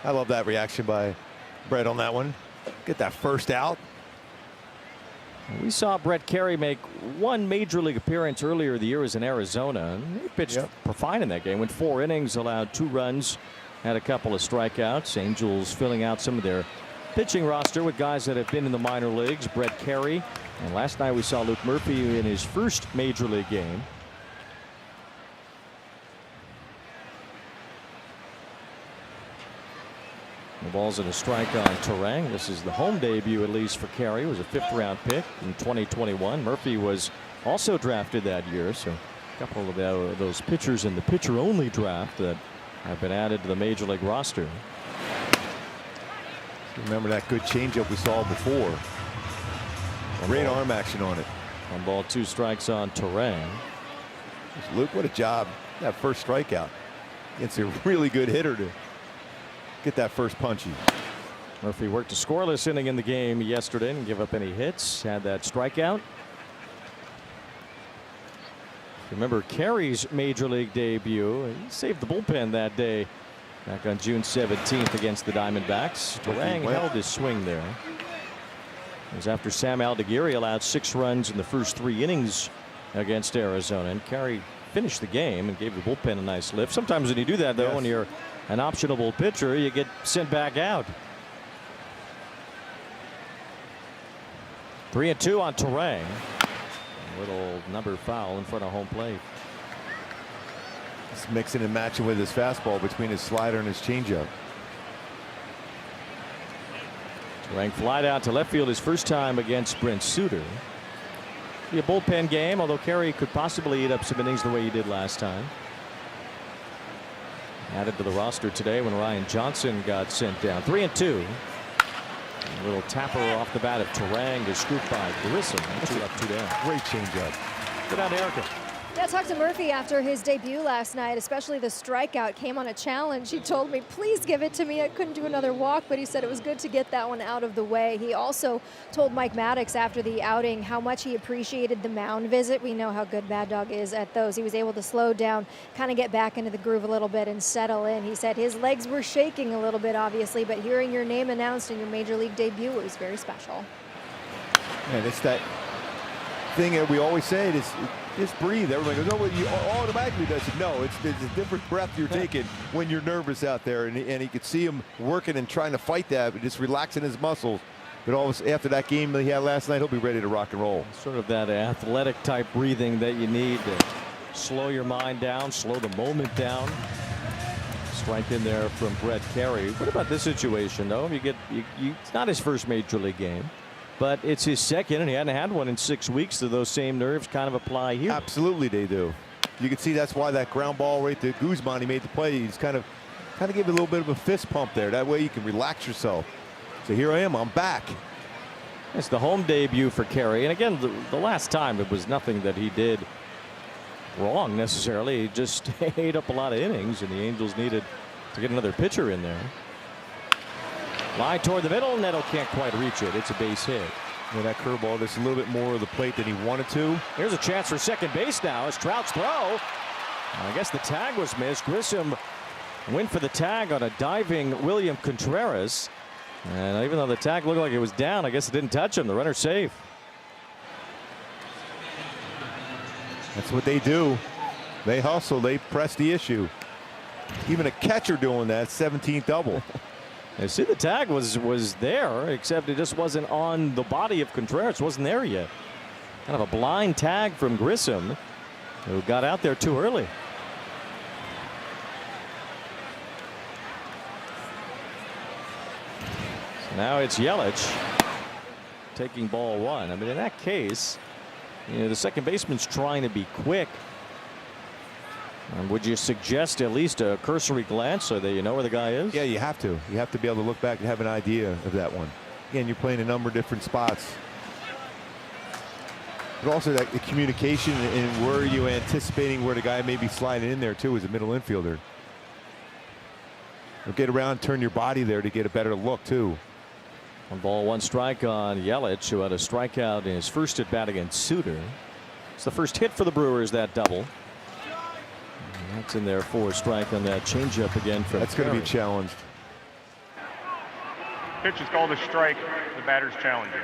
B: I love that reaction by Brett on that one. Get that first out.
A: We saw Brett Carey make one major league appearance earlier the year as in Arizona. And he pitched fine in that game. Went 4 innings, allowed 2 runs, had a couple of strikeouts. Angels filling out some of their pitching roster with guys that have been in the minor leagues. Brett Carey. And last night we saw Luke Murphy in his first major league game. The ball's in a strike on Terang. This is the home debut, at least for Carey. It was a 5th-round pick in 2021. Murphy was also drafted that year, so a couple of those pitchers in the pitcher-only draft that have been added to the major league roster.
B: Remember that good changeup we saw before. Great arm action on it.
A: 1 ball, 2 strikes on Terang.
B: Luke, what a job. That first strikeout against a really good hitter to get that first punchy.
A: Murphy worked a scoreless inning in the game yesterday, didn't give up any hits, had that strikeout. Remember Carey's major league debut. He saved the bullpen that day back on June 17th against the Diamondbacks. Terang held his swing there. It was after Sam Aldeguerri allowed 6 runs in the first 3 innings against Arizona, and Carey finished the game and gave the bullpen a nice lift. Sometimes when you do that, though, when you're an optionable pitcher, you get sent back out. 3-2 on Terang. A little number foul in front of home plate.
B: Just mixing and matching with his fastball between his slider and his changeup.
A: Terang flied out to left field his first time against Brent Suter. Be a bullpen game, although Carey could possibly eat up some innings the way he did last time. Added to the roster today when Ryan Johnson got sent down. 3-2. A little tapper off the bat of Terang to scoop by Grissom. 2 up, 2 down.
B: Great changeup.
A: Good on Erica.
E: Yeah, I talked to Murphy after his debut last night, especially the strikeout came on a challenge. He told me, please give it to me. I couldn't do another walk, but he said it was good to get that one out of the way. He also told Mike Maddox after the outing how much he appreciated the mound visit. We know how good Mad Dog is at those. He was able to slow down, kind of get back into the groove a little bit and settle in. He said his legs were shaking a little bit, obviously, but hearing your name announced in your major league debut was very special.
B: And it's that thing that we always say, just breathe. Everybody goes, oh, you automatically does it. No, it's a different breath you're taking when you're nervous out there. And he could see him working and trying to fight that, but just relaxing his muscles. But always after that game that he had last night, he'll be ready to rock and roll.
A: Sort of that athletic type breathing that you need to slow your mind down, slow the moment down. Strike in there from Brett Carey. What about this situation, though? It's not his first major league game. but it's his second, and he hadn't had one in 6 weeks, so those same nerves kind of apply here.
B: Absolutely they do. You can see that's why that ground ball right to Guzman, he made the play. He's kind of gave a little bit of a fist pump there. That way you can relax yourself. So here I am, I'm back.
A: It's the home debut for Carey, and again, the last time it was nothing that he did wrong necessarily. He just ate up a lot of innings, and the Angels needed to get another pitcher in there. Line toward the middle. Neto can't quite reach it. It's a base hit.
B: Yeah, that curveball just a little bit more of the plate than he wanted to.
A: Here's a chance for second base now as Trout's throw. I guess the tag was missed. Grissom went for the tag on a diving William Contreras. And even though the tag looked like it was down, I guess it didn't touch him. The runner's safe.
B: That's what they do. They hustle. They press the issue. Even a catcher doing that, 17th double.
A: You see, the tag was there, except it just wasn't on the body of Contreras. It wasn't there yet. Kind of a blind tag from Grissom, who got out there too early. So now it's Yelich taking ball one. I mean, in that case, you know, the second baseman's trying to be quick. Would you suggest at least a cursory glance so that you know where the guy is?
B: Yeah, you have to. You have to be able to look back and have an idea of that one. Again, you're playing a number of different spots. But also that the communication and where you anticipating where the guy may be sliding in there too as a middle infielder. Or get around, turn your body there to get a better look too.
A: 1 ball, 1 strike on Yelich, who had a strikeout in his first at bat against Suter. It's the first hit for the Brewers, that double. That's in there for a strike on that changeup again.
B: That's going to be challenged.
D: Pitch is called a strike. The batter's challenging.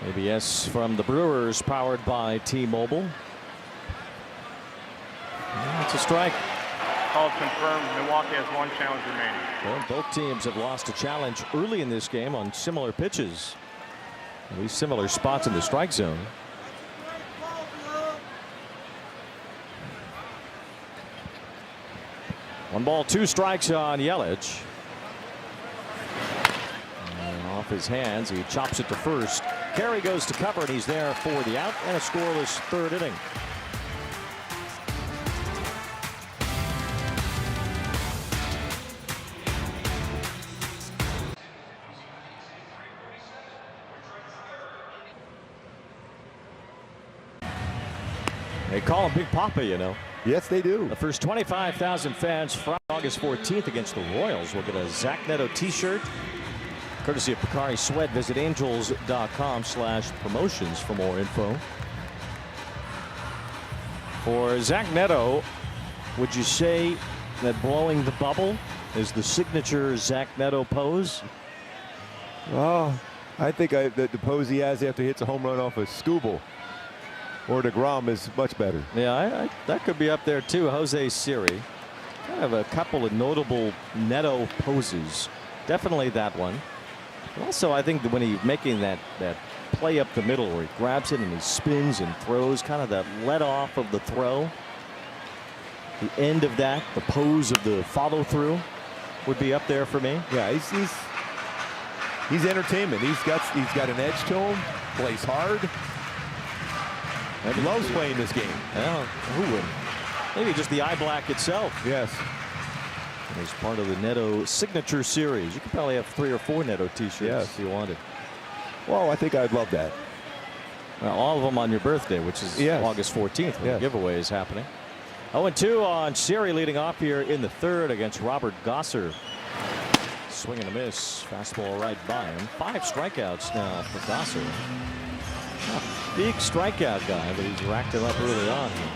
A: ABS from the Brewers, powered by T-Mobile. It's a strike.
D: Called confirmed. Milwaukee has 1 challenge remaining.
A: Well, both teams have lost a challenge early in this game on similar pitches. At least similar spots in the strike zone. One ball, 2 strikes on Yelich. And off his hands, he chops it to first. Carey goes to cover, and he's there for the out and a scoreless 3rd inning. They call him Big Papa, you know.
B: Yes, they do.
A: The first 25,000 fans Friday, August 14th against the Royals will get a Zach Neto t-shirt. Courtesy of Picari Sweat. Visit angels.com/promotions for more info. For Zach Neto, would you say that blowing the bubble is the signature Zach Neto pose?
B: Oh, I think the pose he has after he hits a home run off a Scooble or DeGrom is much better.
A: Yeah, that could be up there too. Jose Siri. Kind of a couple of notable Neto poses. Definitely that one. But also, I think that when he's making that play up the middle where he grabs it and he spins and throws, kind of that let off of the throw. The end of that, the pose of the follow through, would be up there for me.
B: Yeah, he's entertainment. He's got an edge to him. Plays hard. And loves playing this game.
A: Well, who wouldn't? Maybe just the eye black itself.
B: Yes.
A: As part of the Neto signature series. You could probably have 3 or 4 Neto t-shirts if you wanted.
B: Well, I think I'd love that.
A: Well, all of them on your birthday, which is August 14th when the giveaway is happening. 0-2 on Siri, leading off here in the 3rd against Robert Gosser. Swing and a miss. Fastball right by him. 5 strikeouts now for Gosser. Not a big strikeout guy, but he's racked it up early on here.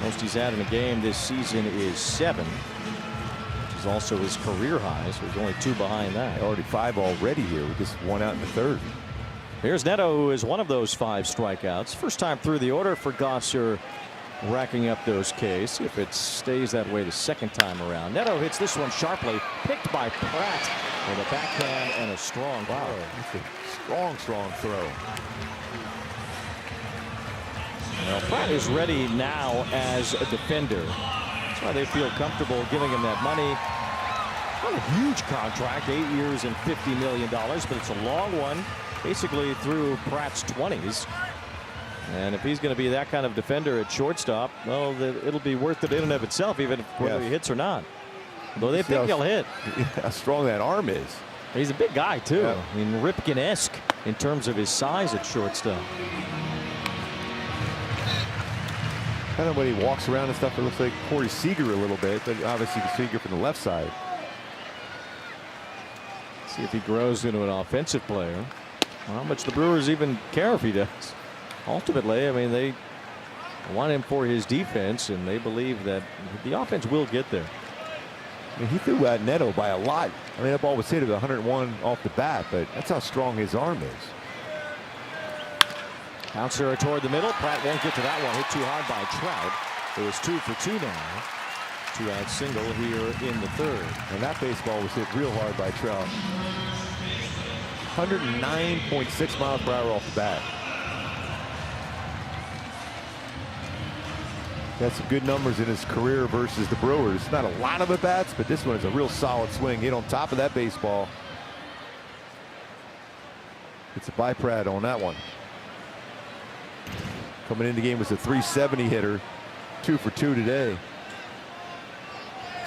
A: Most he's had in a game this season is 7, which is also his career high, so he's only 2 behind that.
B: Already 5 already here with just 1 out in the 3rd.
A: Here's Neto, who is one of those 5 strikeouts. First time through the order for Gosser, racking up those Ks. See if it stays that way the second time around. Neto hits this one sharply, picked by Pratt with a backhand and a strong throw.
B: That's a strong throw.
A: Well, Pratt is ready now as a defender. That's why they feel comfortable giving him that money. Not a huge contract, 8 years and $50 million, but it's a long one, basically through Pratt's 20s. And if he's going to be that kind of defender at shortstop, well, it'll be worth it in and of itself, even whether he hits or not. Though they think he'll hit.
B: How strong that arm is.
A: He's a big guy, too. Yeah. I mean, Ripken-esque in terms of his size at shortstop.
B: Kind of when he walks around and stuff, it looks like Corey Seager a little bit, but obviously Seager from the left side.
A: See if he grows into an offensive player. How much the Brewers even care if he does. Ultimately, I mean, they want him for his defense, and they believe that the offense will get there.
B: I mean, he threw at Neto by a lot. I mean, that ball was hit at 101 off the bat, but that's how strong his arm is.
A: Bouncer toward the middle. Pratt won't get to that one. Hit too hard by Trout. It was 2 for 2 now. 2-out single here in the third.
B: And that baseball was hit real hard by Trout. 109.6 miles per hour off the bat. Got some good numbers in his career versus the Brewers. Not a lot of at-bats, but this one is a real solid swing. Hit on top of that baseball. It's a by Pratt on that one. Coming into the game was a 370 hitter. 2 for 2 today.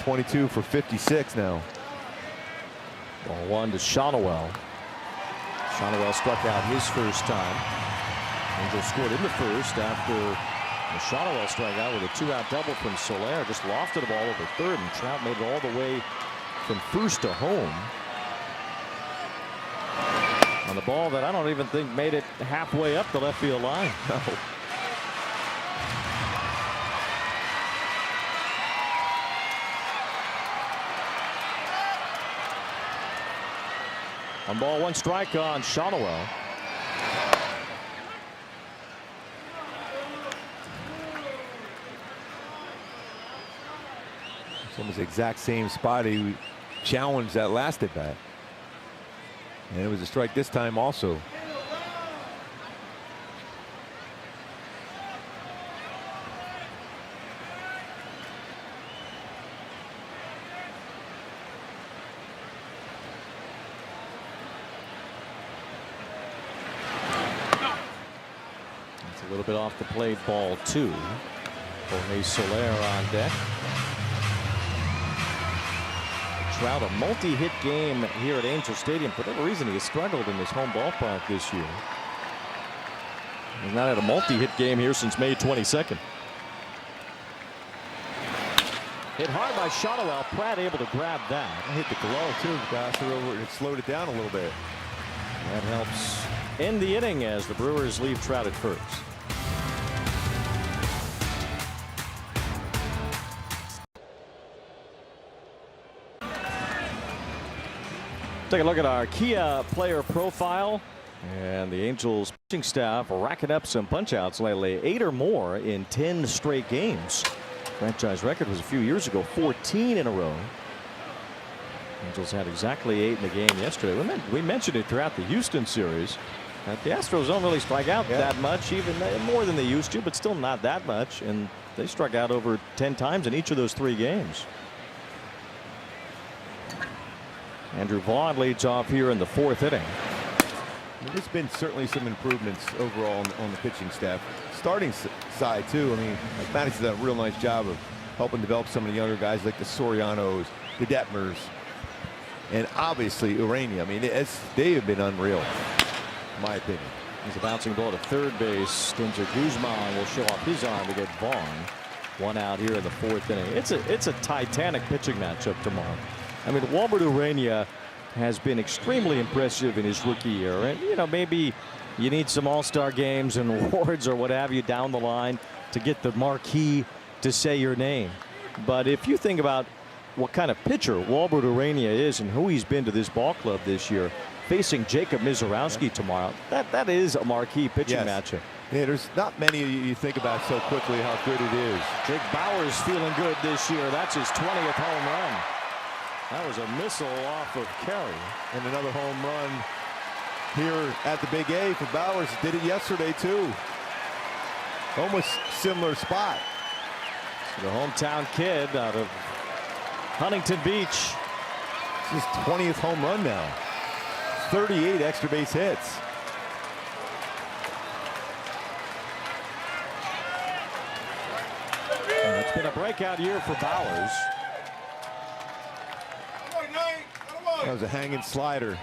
B: 22 for 56 now.
A: Ball 1 to Shonowell. Shonowell struck out his first time. Angels scored in the first after Shonowell struck out with a 2-out double from Soler. Just lofted the ball over third, and Trout made it all the way from first to home. On the ball that I don't even think made it halfway up the left field line. No. On ball 1 strike on Shonowell.
B: It's almost the exact same spot he challenged that last at bat. And it was a strike this time also.
A: It's a little bit off the plate, ball 2. Jorge Soler on deck. Trout, a multi-hit game here at Angel Stadium. For whatever reason, he has struggled in this home ballpark this year. He's not had a multi-hit game here since May 22nd. Hit hard by Shonowell. Pratt able to grab that.
B: Hit the glove too. Passed it over. It slowed it down a little bit.
A: That helps end the inning as the Brewers leave Trout at first. Take a look at our Kia player profile, and the Angels pitching staff racking up some punch-outs lately, 8 or more in 10 straight games. Franchise record was a few years ago, 14 in a row. Angels had exactly 8 in the game yesterday. We mentioned it throughout the Houston series. The Astros don't really strike out that much, even more than they used to, but still not that much. And they struck out over 10 times in each of those 3 games. Andrew Vaughn leads off here in the 4th inning.
B: There's been certainly some improvements overall on the pitching staff. Starting side too. I mean, Maddox has done a real nice job of helping develop some of the younger guys like the Sorianos, the Detmers, and obviously Urania. I mean, they have been unreal, in my opinion.
A: He's a bouncing ball to third base. Stinzer Guzman will show off his arm to get Vaughn. 1 out here in the 4th inning. It's a titanic pitching matchup tomorrow. I mean, Walbert Urania has been extremely impressive in his rookie year. And, you know, maybe you need some all-star games and awards or what have you down the line to get the marquee to say your name. But if you think about what kind of pitcher Walbert Urania is and who he's been to this ball club this year, facing Jacob Mizorowski tomorrow, that is a marquee pitching matchup.
B: Yeah, there's not many you think about so quickly how good it is.
A: Jake Bauers feeling good this year. That's his 20th home run. That was a missile off of Kerry.
B: And another home run here at the Big A for Bauers. Did it yesterday too. Almost similar spot.
A: So the hometown kid out of Huntington Beach
B: It's his 20th home run now. 38 extra base hits.
A: And it's been a breakout year for Bowers.
B: That was a hanging slider.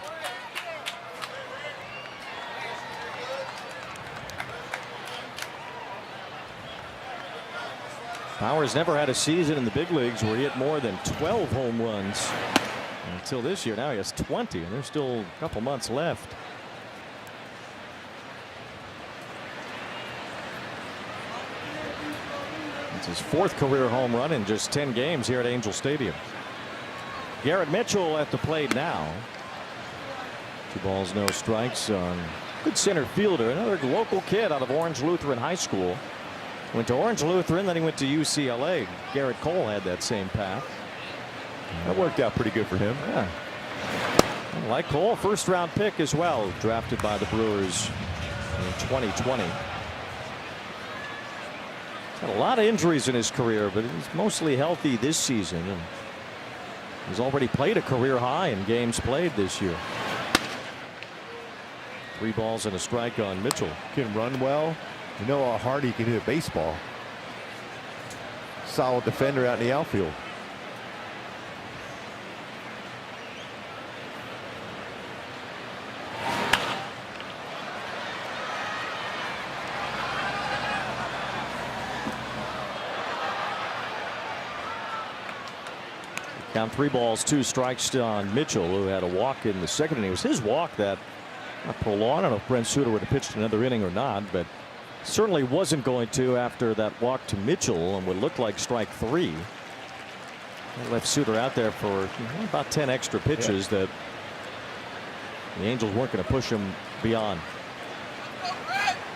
A: Bowers never had a season in the big leagues where he hit more than 12 home runs until this year. Now he has 20, and there's still a couple months left. It's his 4th career home run in just 10 games here at Angel Stadium. Garrett Mitchell at the plate now. 2 balls, no strikes on good center fielder, another local kid out of Orange Lutheran High School. Went to Orange Lutheran, then he went to UCLA. Garrett Cole had that same path.
B: That worked out pretty good for him.
A: Yeah. Like Cole, 1st round pick as well, drafted by the Brewers in 2020. Had a lot of injuries in his career, but he's mostly healthy this season. And he's already played a career high in games played this year. 3 balls and a strike on Mitchell.
B: Can run well. You know how hard he can hit a baseball. Solid defender out in the outfield.
A: Count 3 balls, 2 strikes on Mitchell, who had a walk in the 2nd inning. It was his walk that prolonged. I don't know if Brent Suter would have pitched another inning or not, but certainly wasn't going to after that walk to Mitchell, and would look like strike 3. That left Suter out there for about 10 extra pitches that the Angels weren't going to push him beyond.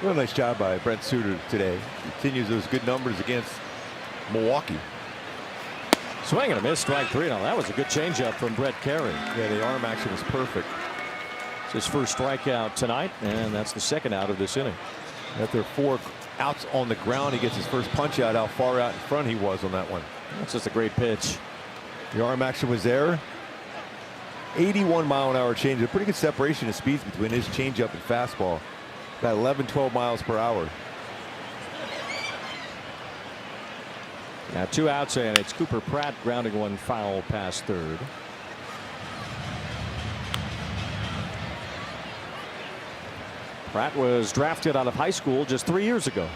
B: Real nice job by Brent Suter today. Continues those good numbers against Milwaukee.
A: Swing and a miss, strike 3. Now that was a good changeup from Brett Carey.
B: Yeah, the arm action was perfect.
A: It's his 1st strikeout tonight, and that's the 2nd out of this inning.
B: After 4 outs on the ground, he gets his first punch out. How far out in front he was on that one.
A: That's just a great pitch.
B: The arm action was there. 81-mile-an-hour changeup. Pretty good separation of speeds between his changeup and fastball. About 11-12 miles per hour.
A: Now 2 outs, and it's Cooper Pratt grounding one foul past 3rd. Pratt was drafted out of high school just 3 years ago.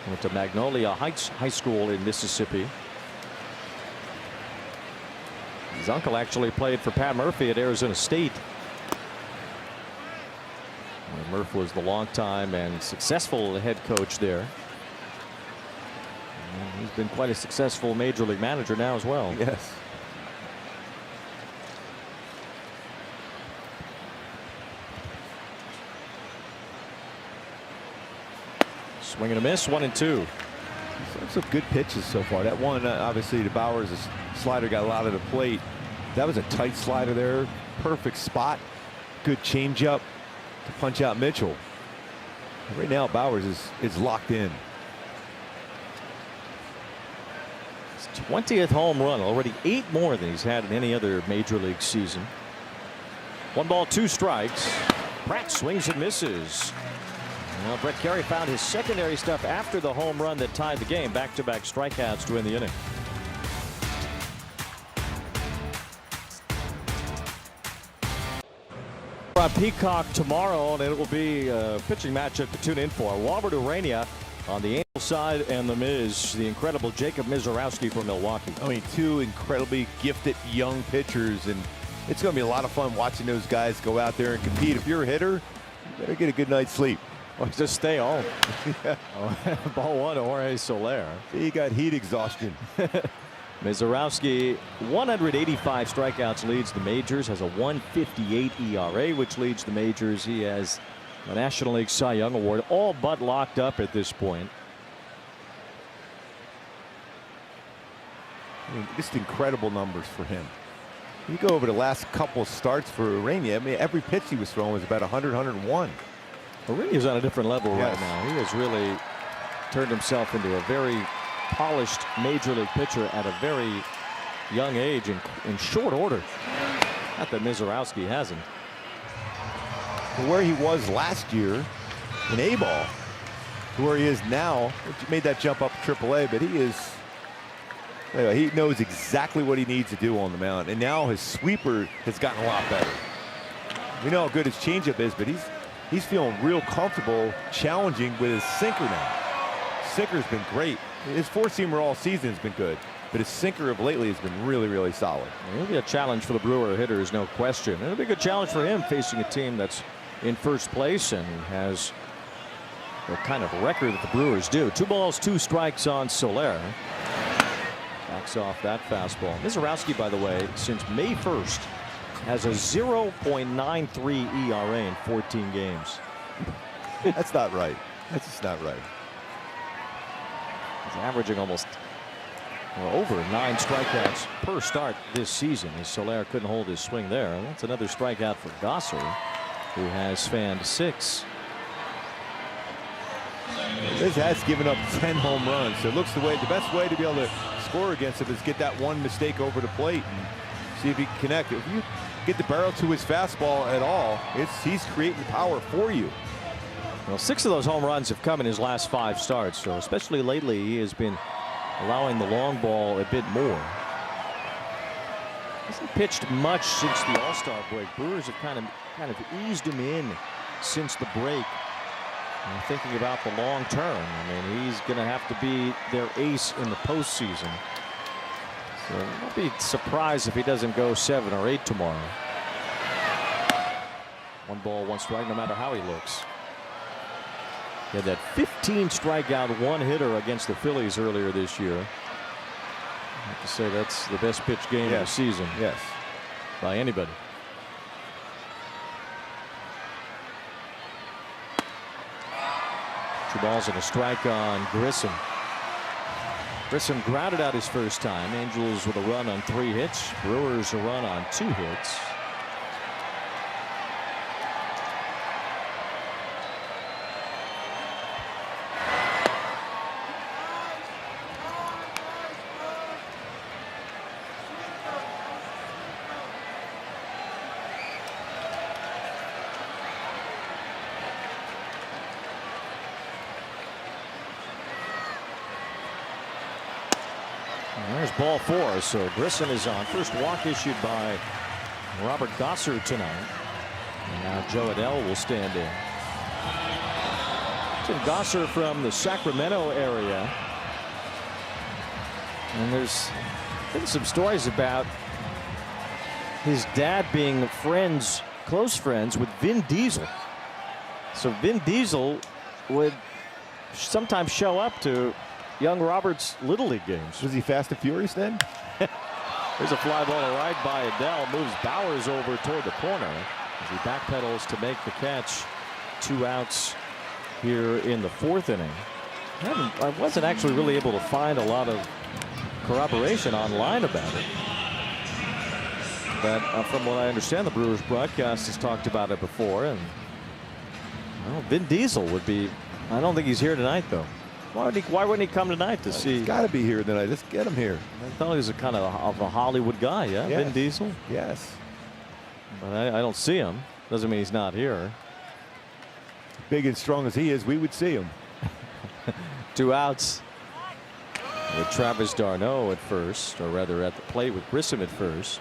A: Went to Magnolia Heights High School in Mississippi. His uncle actually played for Pat Murphy at Arizona State. Murph was the longtime and successful head coach there. And he's been quite a successful major league manager now as well.
B: Yes.
A: Swing and a miss, 1-2.
B: Some good pitches so far. That one, obviously, to Bowers, the slider got a lot of the plate. That was a tight slider there. Perfect spot. Good changeup to punch out Mitchell. Right now, Bowers is locked in.
A: His 20th home run, already 8 more than he's had in any other major league season. 1 ball, 2 strikes. Pratt swings and misses. Well, Brett Carey found his secondary stuff after the home run that tied the game. Back-to-back strikeouts to win the inning. On Peacock tomorrow, and it will be a pitching matchup to tune in for. Robert Urania on the Angel side, and the Miz, the incredible Jacob Mizorowski from Milwaukee.
B: I mean, 2 incredibly gifted young pitchers, and it's going to be a lot of fun watching those guys go out there and compete. If you're a hitter, you better get a good night's sleep.
A: Or just stay home.
B: Yeah.
A: Ball 1 to Jorge Soler.
B: He got heat exhaustion.
A: Mizorowski, 185 strikeouts, leads the majors, has a 158 ERA, which leads the majors. He has a National League Cy Young Award, all but locked up at this point.
B: I mean, just incredible numbers for him. You go over the last couple starts for Urania. I mean, every pitch he was throwing was about 100, 101.
A: Urania's on a different level
B: Yes.
A: right now. He has really turned himself into a very polished major league pitcher at a very young age in short order. Not that Mizorowski hasn't.
B: Where he was last year in A-ball to where he is now, he made that jump up to AAA, but he knows exactly what he needs to do on the mound, and now his sweeper has gotten a lot better. We know how good his changeup is, but he's feeling real comfortable challenging with his sinker now. Sinker's been great. His four-seamer all season has been good, but his sinker of lately has been really, really solid.
A: It'll be a challenge for the Brewer hitters, no question. It'll be a good challenge for him facing a team that's in first place and has the kind of record that the Brewers do. 2 balls, 2 strikes on Soler. Backs off that fastball. Mizorowski, by the way, since May 1st, has a 0.93 ERA in 14 games.
B: That's not right. That's just not right.
A: He's averaging almost over 9 strikeouts per start this season, as Soler couldn't hold his swing there. That's another strikeout for Gosser, who has fanned 6.
B: This has given up 10 home runs, so it looks the best way to be able to score against him is get that one mistake over the plate and see if he can connect. If you get the barrel to his fastball at all, he's creating power for you.
A: Well, 6 of those home runs have come in his last 5 starts, so especially lately he has been allowing the long ball a bit more. Hasn't pitched much since the All-Star break. Brewers have kind of eased him in since the break. And thinking about the long term, I mean, he's going to have to be their ace in the postseason. So I'll be surprised if he doesn't go 7 or 8 tomorrow. 1 ball, 1 strike, no matter how he looks. He had that 15 strikeout 1-hitter against the Phillies earlier this year. I have to say that's the best pitch game of the season.
B: Yes.
A: By anybody. 2 balls and a strike on Grissom. Grissom grounded out his first time. Angels with a run on 3 hits. Brewers a run on 2 hits. There's ball 4, so Grissom is on. First walk issued by Robert Gosser tonight. And now Joe Adell will stand in. Tim Gosser from the Sacramento area. And there's been some stories about his dad being close friends with Vin Diesel. So Vin Diesel would sometimes show up to young Robert's Little League games.
B: Was he Fast and Furious then?
A: There's a fly ball to right by Adell. Moves Bowers over toward the corner as he backpedals to make the catch. 2 outs here in the 4th inning. I wasn't actually really able to find a lot of corroboration online about it. But from what I understand, the Brewers broadcast has talked about it before. And well, Vin Diesel would be. I don't think he's here tonight, though. Why wouldn't he come tonight to see?
B: He's got to be here tonight. Let's get him here.
A: I thought he was a kind of a Hollywood guy, yeah?
B: Yes.
A: Vin Diesel?
B: Yes.
A: But I don't see him. Doesn't mean he's not here.
B: Big and strong as he is, we would see him.
A: 2 outs with Travis d'Arnaud at first, or rather at the plate with Grissom at first.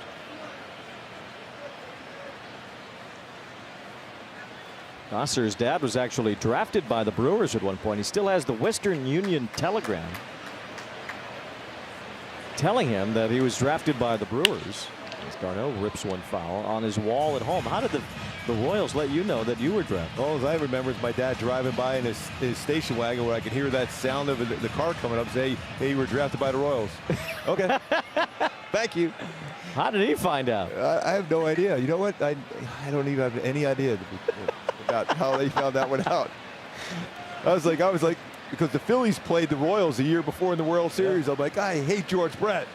A: Gosser's dad was actually drafted by the Brewers at one point. He still has the Western Union Telegram telling him that he was drafted by the Brewers. As d'Arnaud rips one foul on his wall at home. How did the Royals let you know that you were drafted?
B: All I remember is my dad driving by in his station wagon where I could hear that sound of the car coming up, say, hey, you were drafted by the Royals. Okay. Thank you.
A: How did he find out?
B: I have no idea. You know what? I don't even have any idea about how they found that one out. I was like, because the Phillies played the Royals the year before in the World Series. I'm like, I hate George Brett.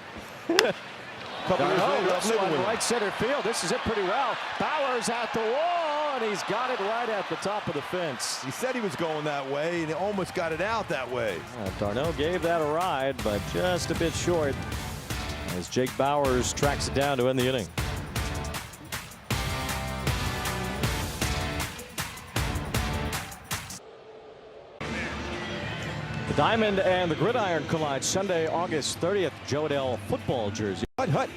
B: Couple years later, I'm living with him.
A: Right center field. This is it pretty well. Bowers at the wall, and he's got it right at the top of the fence.
B: He said he was going that way, and he almost got it out that way.
A: d'Arnaud gave that a ride, but just a bit short as Jake Bowers tracks it down to end the inning. The Diamond and the Gridiron collide Sunday, August 30th. Joe Adell football jersey.
B: Hut.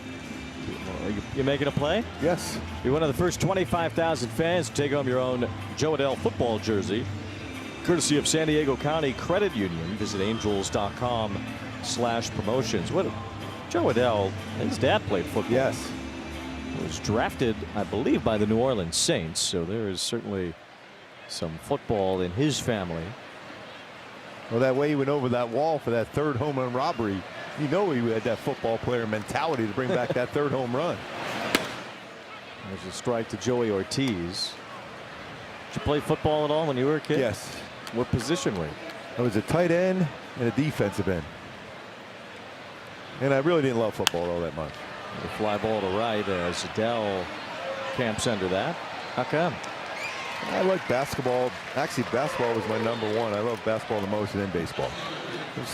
A: You making a play?
B: Yes.
A: You're one of the first 25,000 fans to take home your own Joe Adell football jersey, courtesy of San Diego County Credit Union. Visit angels.com/promotions. What? Joe Adell, his dad played football.
B: Yes.
A: He was drafted, I believe, by the New Orleans Saints. So there is certainly some football in his family.
B: Well, that way he went over that wall for that third home run robbery. You know he had that football player mentality to bring back that third home run.
A: There's a strike to Joey Ortiz. Did you play football at all when you were a kid?
B: Yes.
A: What position were you?
B: I was a tight end and a defensive end. And I really didn't love football all that much.
A: The fly ball to right as Adell camps under that. How come?
B: I like basketball. Actually, basketball was my number one. I love basketball the most, and then baseball.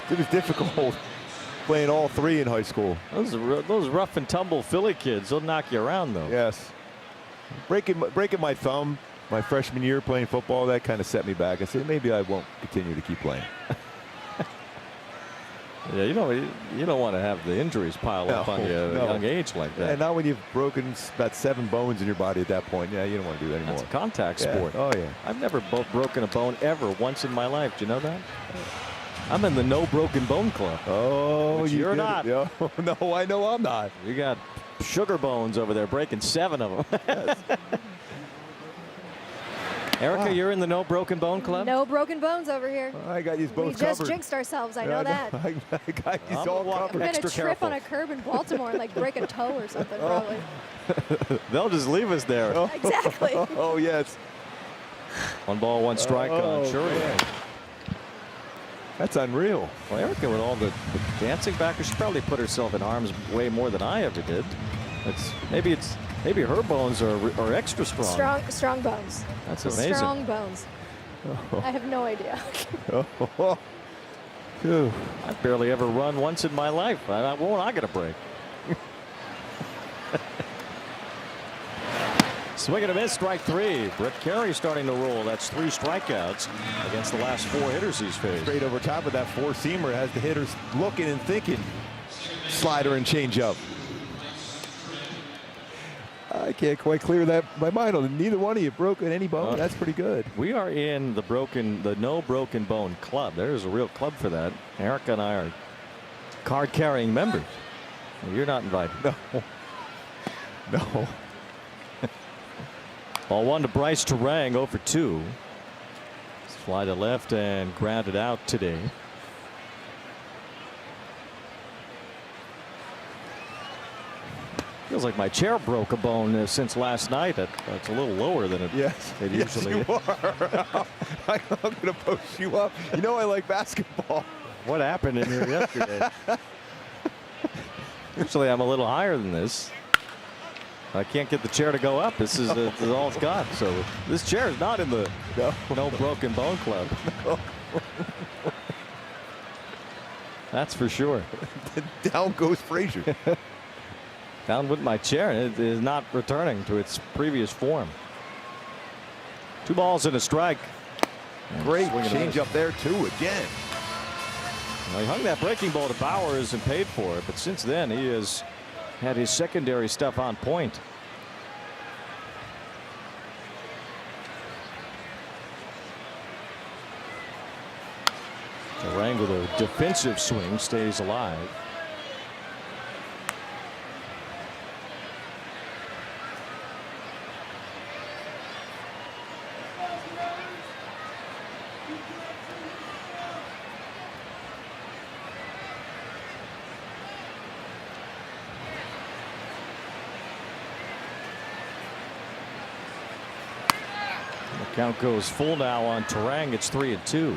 B: It was difficult playing all three in high school.
A: Those rough and tumble Philly kids, they'll knock you around, though.
B: Yes. Breaking my thumb my freshman year playing football, that kind of set me back. I said maybe I won't continue to keep playing.
A: Yeah, you don't want to have the injuries pile up on you at a young age like that.
B: And not when you've broken about 7 bones in your body at that point. Yeah, you don't want to do that anymore.
A: It's a contact sport.
B: Oh, yeah.
A: I've never broken a bone ever once in my life. Do you know that? I'm in the no broken bone club.
B: Oh,
A: you're not.
B: Yeah. No, I know I'm not.
A: You got sugar bones over there, breaking 7 of them. Yes. Erica, you're in the no broken bone club?
E: No broken bones over here.
B: I got these both
E: we
B: covered.
E: just jinxed ourselves. I know that.
B: I got these all covered.
E: We're going to trip on a curb in Baltimore and like break a toe or something probably.
A: They'll just leave us there.
B: Oh.
E: Exactly.
B: Oh, yes.
A: 1 ball, 1 strike on Shurian.
B: That's unreal.
A: Well, Erica, with all the dancing back, she probably put herself in harm's way more than I ever did. Maybe her bones are extra strong.
E: Strong bones.
A: That's amazing.
E: Strong bones. Oh. I have no idea.
A: I've barely ever run once in my life. I get a break. Swing and a miss, strike 3. Brett Carey starting to roll. That's 3 strikeouts against the last 4 hitters he's faced.
B: Straight over top of that 4-seamer has the hitters looking and thinking. Slider and changeup. I can't quite clear that my mind on neither one of you broken any bone. That's pretty good.
A: We are in the no broken bone club. There's a real club for that. Erica and I are card carrying members. Well, you're not invited.
B: No.
A: Ball 1 to Bryce Terang, 0 for 2. Fly to left and grounded out today. Feels like my chair broke a bone since last night. That's a little lower than it usually is.
B: You are. I'm going to post you up. You know I like basketball.
A: What happened in here yesterday? Usually I'm a little higher than this. I can't get the chair to go up. This is all it's got. So this chair is not in the no broken bone club. No. That's for sure.
B: Down goes Frazier.
A: Down with my chair, and it is not returning to its previous form. 2 balls and a strike.
B: Great change up there too again.
A: Well, he hung that breaking ball to Bowers and paid for it, but since then he has had his secondary stuff on point. Terang with a defensive swing stays alive. Count goes full now on Terang. It's 3-2.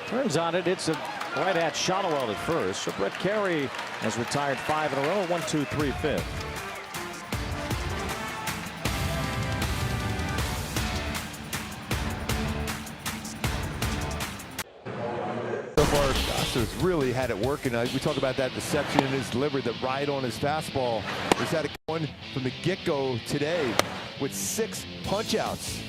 A: Turns on it. It's a right at Shotwell at first. So Brett Carey has retired 5 in a row. 1, 2, 3, 5th.
B: of our Astros really had it working. We talk about that deception in his delivery, the ride on his fastball. He's had it going from the get-go today with 6 punch-outs.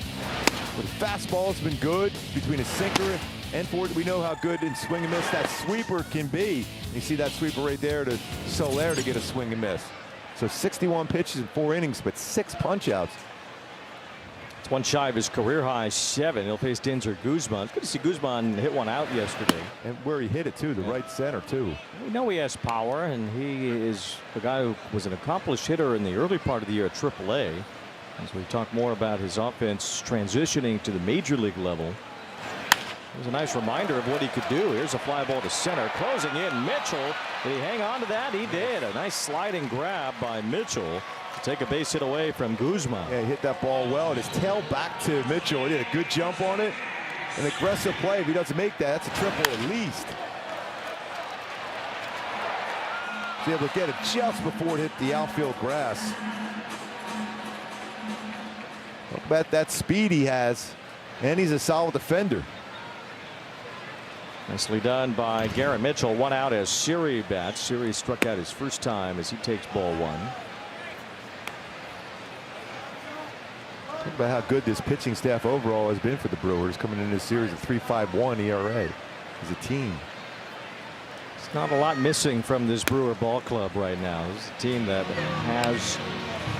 B: With fastball, it's been good between a sinker and forward. We know how good in swing and miss that sweeper can be. You see that sweeper right there to Soler to get a swing and miss. So 61 pitches in 4 innings, but 6 punch-outs.
A: It's one shy of his career high 7. He'll face Denzer Guzman. It's good to see Guzman hit one out yesterday.
B: And where he hit it too, the right center too.
A: We know he has power, and he is the guy who was an accomplished hitter in the early part of the year at AAA. As we talk more about his offense transitioning to the major league level. It was a nice reminder of what he could do. Here's a fly ball to center. Closing in, Mitchell. Did he hang on to that? He did. A nice sliding grab by Mitchell to take a base hit away from Guzman.
B: Yeah, he hit that ball well. His tail back to Mitchell. He did a good jump on it. An aggressive play. If he doesn't make that, that's a triple at least. He's able to get it just before it hit the outfield grass. Talk about that speed he has. And he's a solid defender.
A: Nicely done by Garrett Mitchell. 1 out as Siri bats. Siri struck out his first time as he takes ball 1.
B: Talk about how good this pitching staff overall has been for the Brewers, coming into this series at 3.51 ERA as a team.
A: It's not a lot missing from this Brewer ball club right now. This is a team that has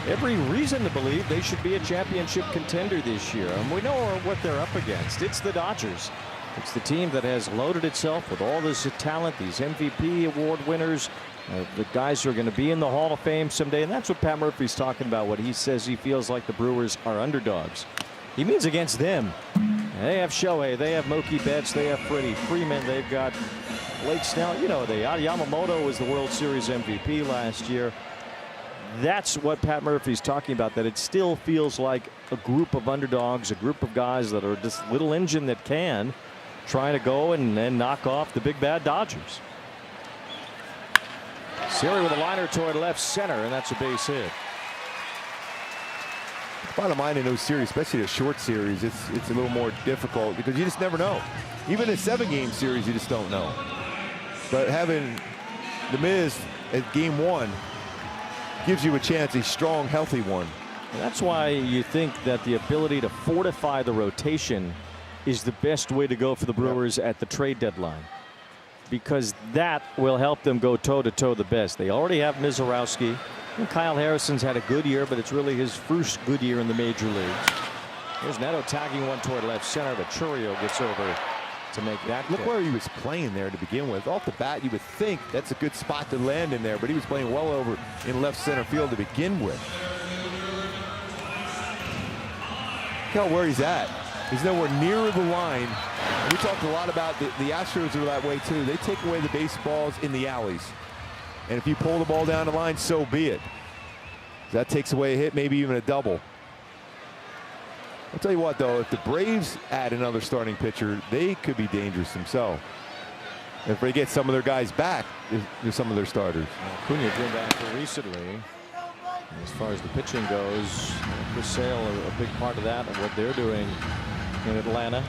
A: every reason to believe they should be a championship contender this year. And we know what they're up against. It's the Dodgers. It's the team that has loaded itself with all this talent, these MVP award winners, the guys who are going to be in the Hall of Fame someday. And that's what Pat Murphy's talking about when he says he feels like the Brewers are underdogs. He means against them. They have Shohei, they have Mookie Betts, they have Freddie Freeman, they've got Blake Snell. You know, Yamamoto was the World Series MVP last year. That's what Pat Murphy's talking about, that it still feels like a group of underdogs, a group of guys that are this little engine that can trying to go and knock off the big bad Dodgers. Siri with a liner toward left center, and that's a base hit.
B: Bottom line in those series, especially the short series, it's a little more difficult because you just never know. Even a 7-game series, you just don't know. But having the Miz at game 1 gives you a chance, a strong, healthy one.
A: And that's why you think that the ability to fortify the rotation is the best way to go for the Brewers at the trade deadline, because that will help them go toe-to-toe the best. They already have Mizorowski, and Kyle Harrison's had a good year, but it's really his first good year in the major leagues. There's Neto tagging one toward left center, but Churio gets over to make that.
B: Look where he was playing there to begin with. Off the bat, you would think that's a good spot to land in there, but he was playing well over in left center field to begin with. Look how where he's at. He's nowhere near the line. And we talked a lot about the Astros are that way too. They take away the baseballs in the alleys. And if you pull the ball down the line, so be it. That takes away a hit, maybe even a double. I'll tell you what, though, if the Braves add another starting pitcher, they could be dangerous themselves. If they get some of their guys back, there's some of their starters.
A: Acuna came back recently. As far as the pitching goes, Chris Sale, a big part of that, of what they're doing in Atlanta.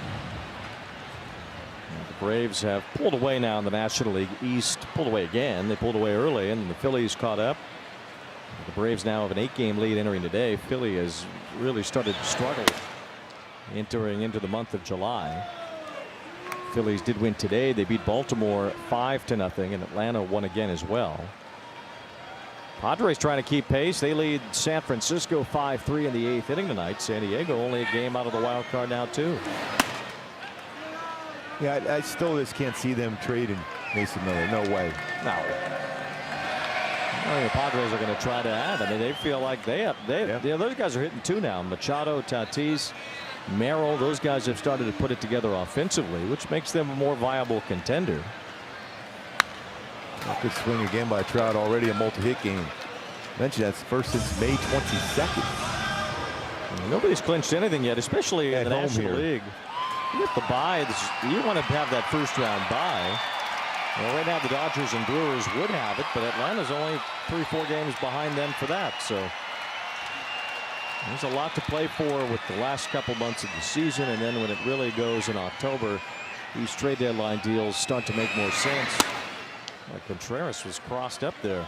A: The Braves have pulled away now in the National League East. Pulled away again. They pulled away early, and the Phillies caught up. The Braves now have an 8-game lead entering today. Philly has really started to struggle entering into the month of July. Phillies did win today. They beat Baltimore 5-0, and Atlanta won again as well. Padres trying to keep pace. They lead San Francisco 5-3 in the 8th inning tonight. San Diego only a game out of the wild card now too.
B: Yeah, I still just can't see them trading Mason Miller. No way.
A: No. I mean, the Padres are going to try to add. I mean, they feel like those guys are hitting 2 now. Machado, Tatis, Merrill, those guys have started to put it together offensively, which makes them a more viable contender.
B: A good swing again by Trout, already a multi-hit game. Mentioned that's first since May 22nd.
A: Nobody's clinched anything yet, especially in the National League. You get the bye. You want to have that first-round bye. Well, right now the Dodgers and Brewers would have it, but Atlanta's only 3-4 games behind them for that. So there's a lot to play for with the last couple months of the season, and then when it really goes in October, these trade deadline deals start to make more sense. Contreras was crossed up there.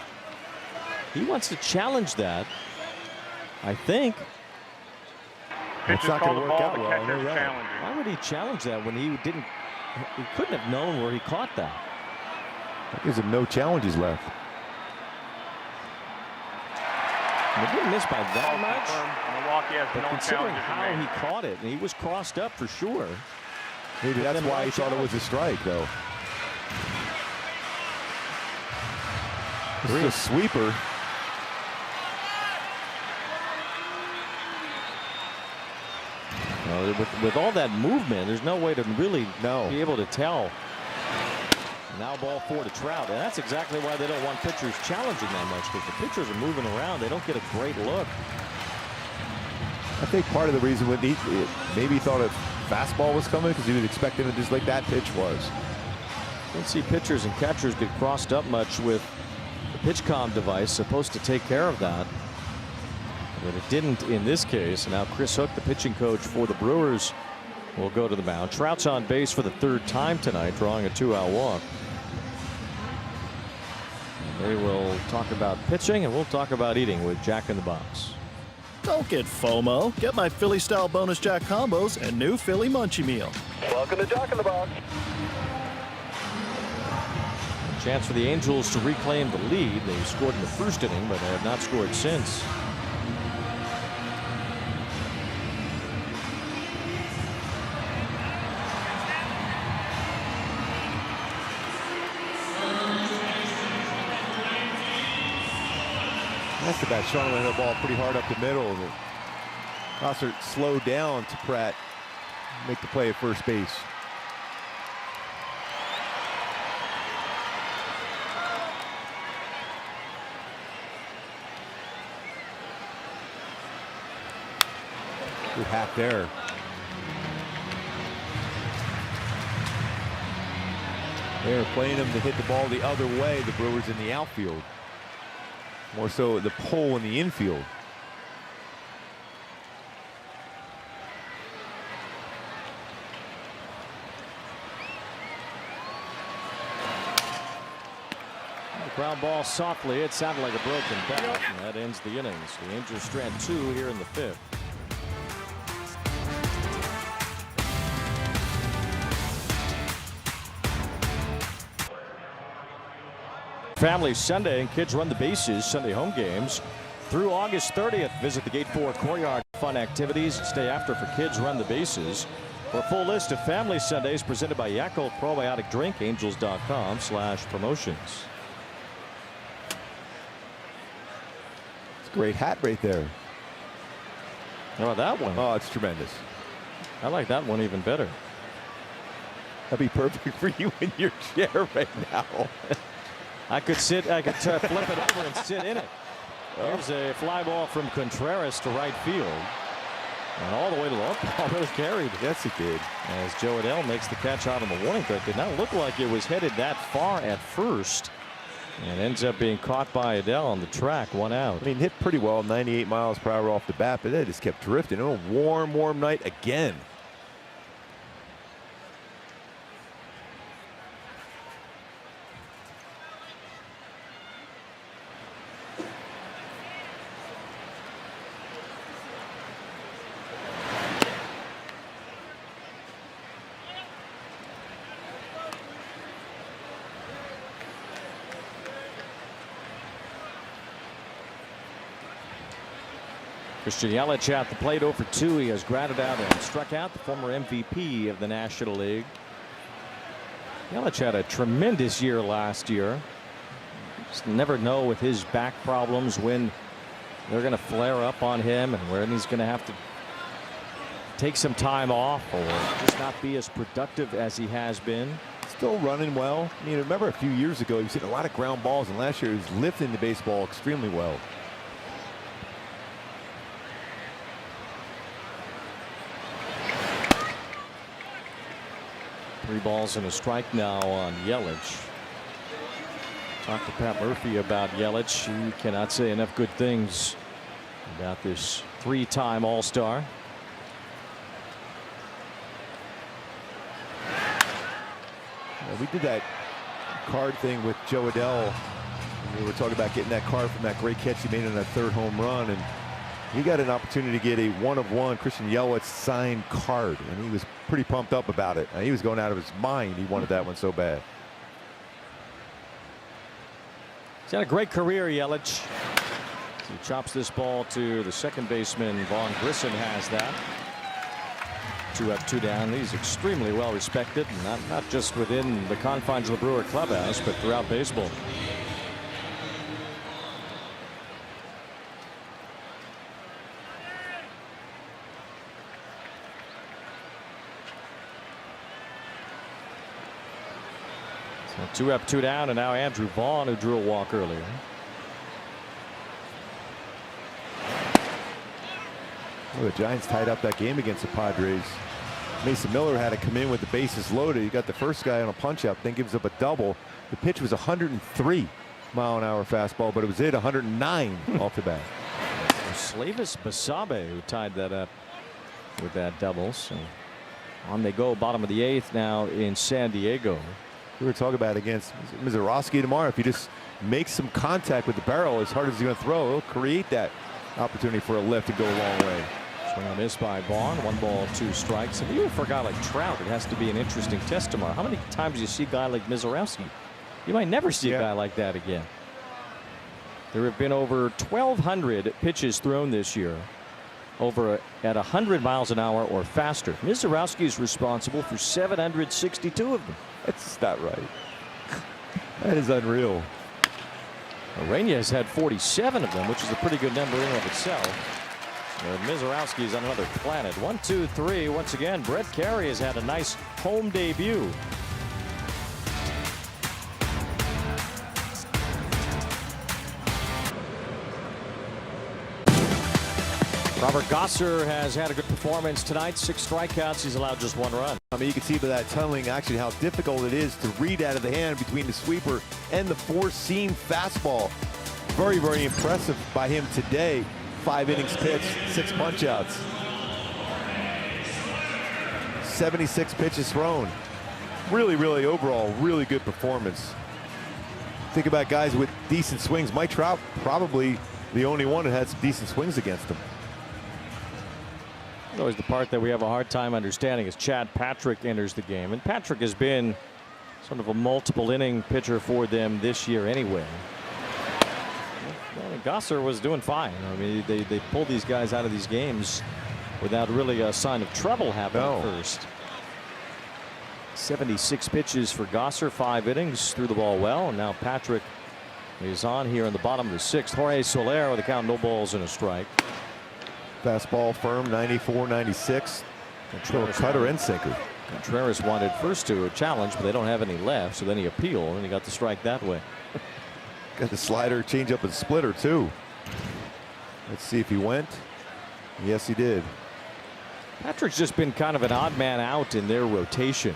A: He wants to challenge that, I think.
D: Pitch is called the ball. The catcher's challenging.
A: Why would he challenge that when he didn't? He couldn't have known where he caught that.
B: That gives him no challenges left.
A: He didn't miss by that much.
D: Milwaukee has
A: But
D: no
A: considering
D: challenges
A: how
D: remaining.
A: he caught it, and he was crossed up for sure.
B: Maybe that's why he thought it was a strike, though. This is a sweeper.
A: With all that movement, there's no way to really be able to tell. Now ball 4 to Trout, and that's exactly why they don't want pitchers challenging that much, because the pitchers are moving around. They don't get a great look.
B: I think part of the reason maybe he thought a fastball was coming because he was expecting it just like that pitch was.
A: Don't see pitchers and catchers get crossed up much with the PitchCom device, supposed to take care of that. But it didn't in this case. And now Chris Hook, the pitching coach for the Brewers, will go to the mound. Trout's on base for the 3rd time tonight, drawing a 2-out walk. And they will talk about pitching, and we'll talk about eating with Jack in the Box.
G: Don't get FOMO. Get my Philly-style bonus Jack combos and new Philly Munchie Meal.
I: Welcome to Jack in the Box.
A: A chance for the Angels to reclaim the lead. They scored in the 1st inning, but they have not scored since.
B: That's the bad. Sean went the ball pretty hard up the middle. Gossert slowed down to Pratt make the play at first base. Good hat there. They're playing him to hit the ball the other way. The Brewers in the outfield. More so the pole in the infield.
A: Ground ball softly. It sounded like a broken bat, and that ends the innings. The Angels strand 2 here in the 5th. Family Sunday, and kids run the bases. Sunday home games through August 30th. Visit the Gate 4 Courtyard. Fun activities. Stay after for kids run the bases. For a full list of Family Sundays presented by Yakult Probiotic Drink, angels.com/promotions.
B: It's a great hat right there.
A: How about that one?
B: Oh, it's tremendous.
A: I like that one even better.
B: That'd be perfect for you in your chair right now.
A: I could flip it over and sit in it. There's a fly ball from Contreras to right field. And all the way to the ball, really carried.
B: Yes, it did.
A: As Joe Adell makes the catch out on the warning track. Did not look like it was headed that far at first. And ends up being caught by Adell on the track, 1 out.
B: I mean, hit pretty well, 98 miles per hour off the bat, but they just kept drifting. Oh, warm night again.
A: Christian Yelich at the plate, 0 for 2. He has grounded out and struck out, the former MVP of the National League. Yelich had a tremendous year last year. Just never know with his back problems when they're going to flare up on him and when he's going to have to take some time off or just not be as productive as he has been.
B: Still running well. I mean, remember a few years ago, he was hitting a lot of ground balls, and last year he was lifting the baseball extremely well.
A: Three balls and a strike now on Yelich. Talked to Pat Murphy about Yelich. He cannot say enough good things about this 3-time All-Star.
B: We did that card thing with Joe Adell. We were talking about getting that card from that great catch he made in that third home run, and he got an opportunity to get a one-of-one Christian Yelich signed card, and he was pretty pumped up about it. He was going out of his mind. He wanted that one so bad.
A: He's had a great career, Yelich. He chops this ball to the second baseman. Vaughn Grissom has that. 2 up, 2 down. He's extremely well respected, not just within the confines of the Brewer clubhouse, but throughout baseball. So 2 up, 2 down, and now Andrew Vaughn, who drew a walk earlier.
B: Well, the Giants tied up that game against the Padres. Mason Miller had to come in with the bases loaded. He got the first guy on a punch out, then gives up a double. The pitch was 103-mile-an-hour fastball, but it was hit 109 off the bat.
A: Slavis Basabe, who tied that up with that double. So on they go, bottom of the 8th now in San Diego.
B: We were talking about against Mizorowski tomorrow. If he just makes some contact with the barrel as hard as he's going to throw, he'll create that opportunity for a lift and go a long way.
A: Swing on this by Vaughn. 1 ball, 2 strikes. And even for a guy like Trout, it has to be an interesting test tomorrow. How many times do you see a guy like Mizorowski? You might never see a guy like that again. There have been over 1,200 pitches thrown this year, over at 100 miles an hour or faster. Mizorowski is responsible for 762 of them.
B: That's not right. That is unreal.
A: Urania has had 47 of them, which is a pretty good number in and of itself. Mizorowski's on another planet. 1, 2, 3. Once again, Brett Carey has had a nice home debut. Robert Gosser has had a good performance tonight. 6 strikeouts. He's allowed just 1 run.
B: I mean, you can see by that tunneling actually how difficult it is to read out of the hand between the sweeper and the 4-seam fastball. Very, very impressive by him today. 5 innings pitched, 6 punch-outs. 76 pitches thrown. Really, really overall, really good performance. Think about guys with decent swings. Mike Trout probably the only one that had some decent swings against him.
A: Always the part that we have a hard time understanding is Chad Patrick enters the game, and Patrick has been sort of a multiple inning pitcher for them this year anyway. Well, Gosser was doing fine. I mean, they pulled these guys out of these games without really a sign of trouble happening first. 76 pitches for Gosser, 5 innings, threw the ball well, and now Patrick is on here in the bottom of the 6th. Jorge Soler with a count, no balls and a strike.
B: Fastball firm, 94, 96. Cutter and sinker.
A: Contreras wanted first to a challenge, but they don't have any left, so then he appealed and he got the strike that way.
B: Got the slider, change up, and splitter too. Let's see if he went. Yes, he did.
A: Patrick's just been kind of an odd man out in their rotation.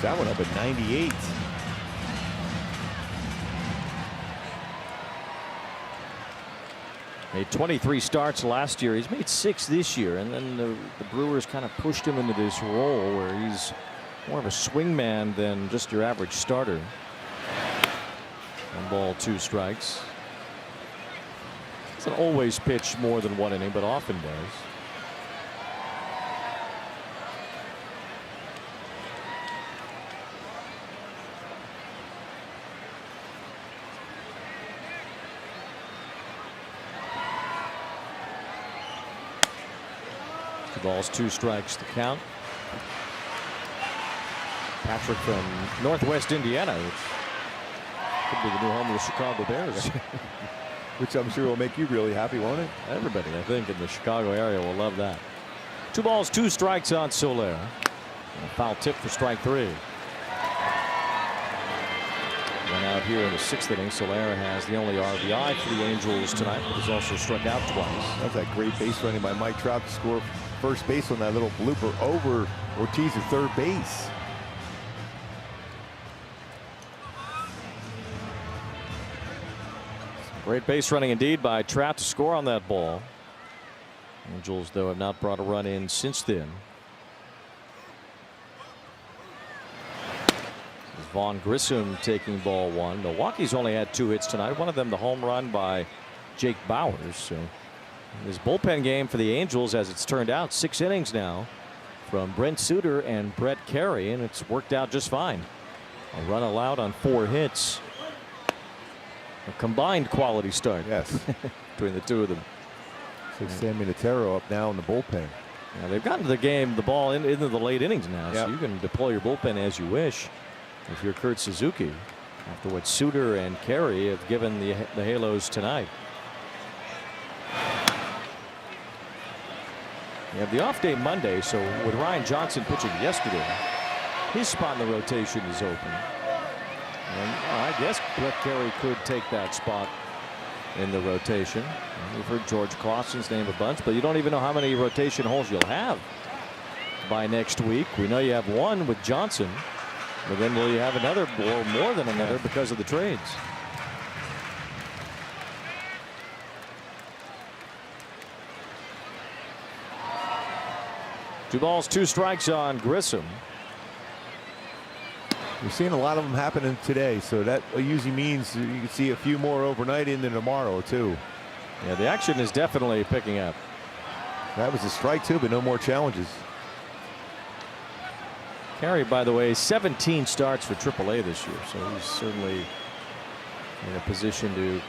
B: That one up at 98.
A: Made 23 starts last year. He's made 6 this year, and then the Brewers kind of pushed him into this role where he's more of a swingman than just your average starter. 1 ball, 2 strikes. Doesn't always pitch more than 1 inning, but often does. Balls, 2 strikes to count. Patrick from Northwest Indiana, which could be the new home of the Chicago Bears.
B: Which I'm sure will make you really happy, won't it?
A: Everybody, I think, in the Chicago area will love that. 2 balls, 2 strikes on Soler. And a foul tip for strike 3. Went out here in the 6th inning. Soler has the only RBI for the Angels tonight, but has also struck out twice.
B: That's that great base running by Mike Trout to score first base on that little blooper over Ortiz at third base.
A: Great base running indeed by Trout to score on that ball. Angels, though, have not brought a run in since then. Vaughn Grissom taking ball one. Milwaukee's only had 2 hits tonight. One of them the home run by Jake Bauers. So this bullpen game for the Angels, as it's turned out, 6 innings now from Brent Suter and Brett Carey, and it's worked out just fine. A run allowed on 4 hits. A combined quality start.
B: Yes.
A: Between the two of them.
B: So Sammy Natero up now in the bullpen.
A: Now they've gotten the ball into the late innings now,
B: yep.
A: So you can deploy your bullpen as you wish if you're Kurt Suzuki, after what Suter and Carey have given the Halos tonight. You have the off day Monday, so with Ryan Johnson pitching yesterday, his spot in the rotation is open. And I guess Brett Carey could take that spot in the rotation. We've heard George Clausen's name a bunch, but you don't even know how many rotation holes you'll have by next week. We know you have one with Johnson, but then will you have another or more than another because of the trades? Two balls, 2 strikes on Grissom.
B: We're seeing a lot of them happening today, so that usually means you can see a few more overnight into tomorrow too.
A: Yeah, the action is definitely picking up.
B: That was a strike too, but no more challenges.
A: Carey, by the way, 17 starts for AAA this year, so he's certainly in a position to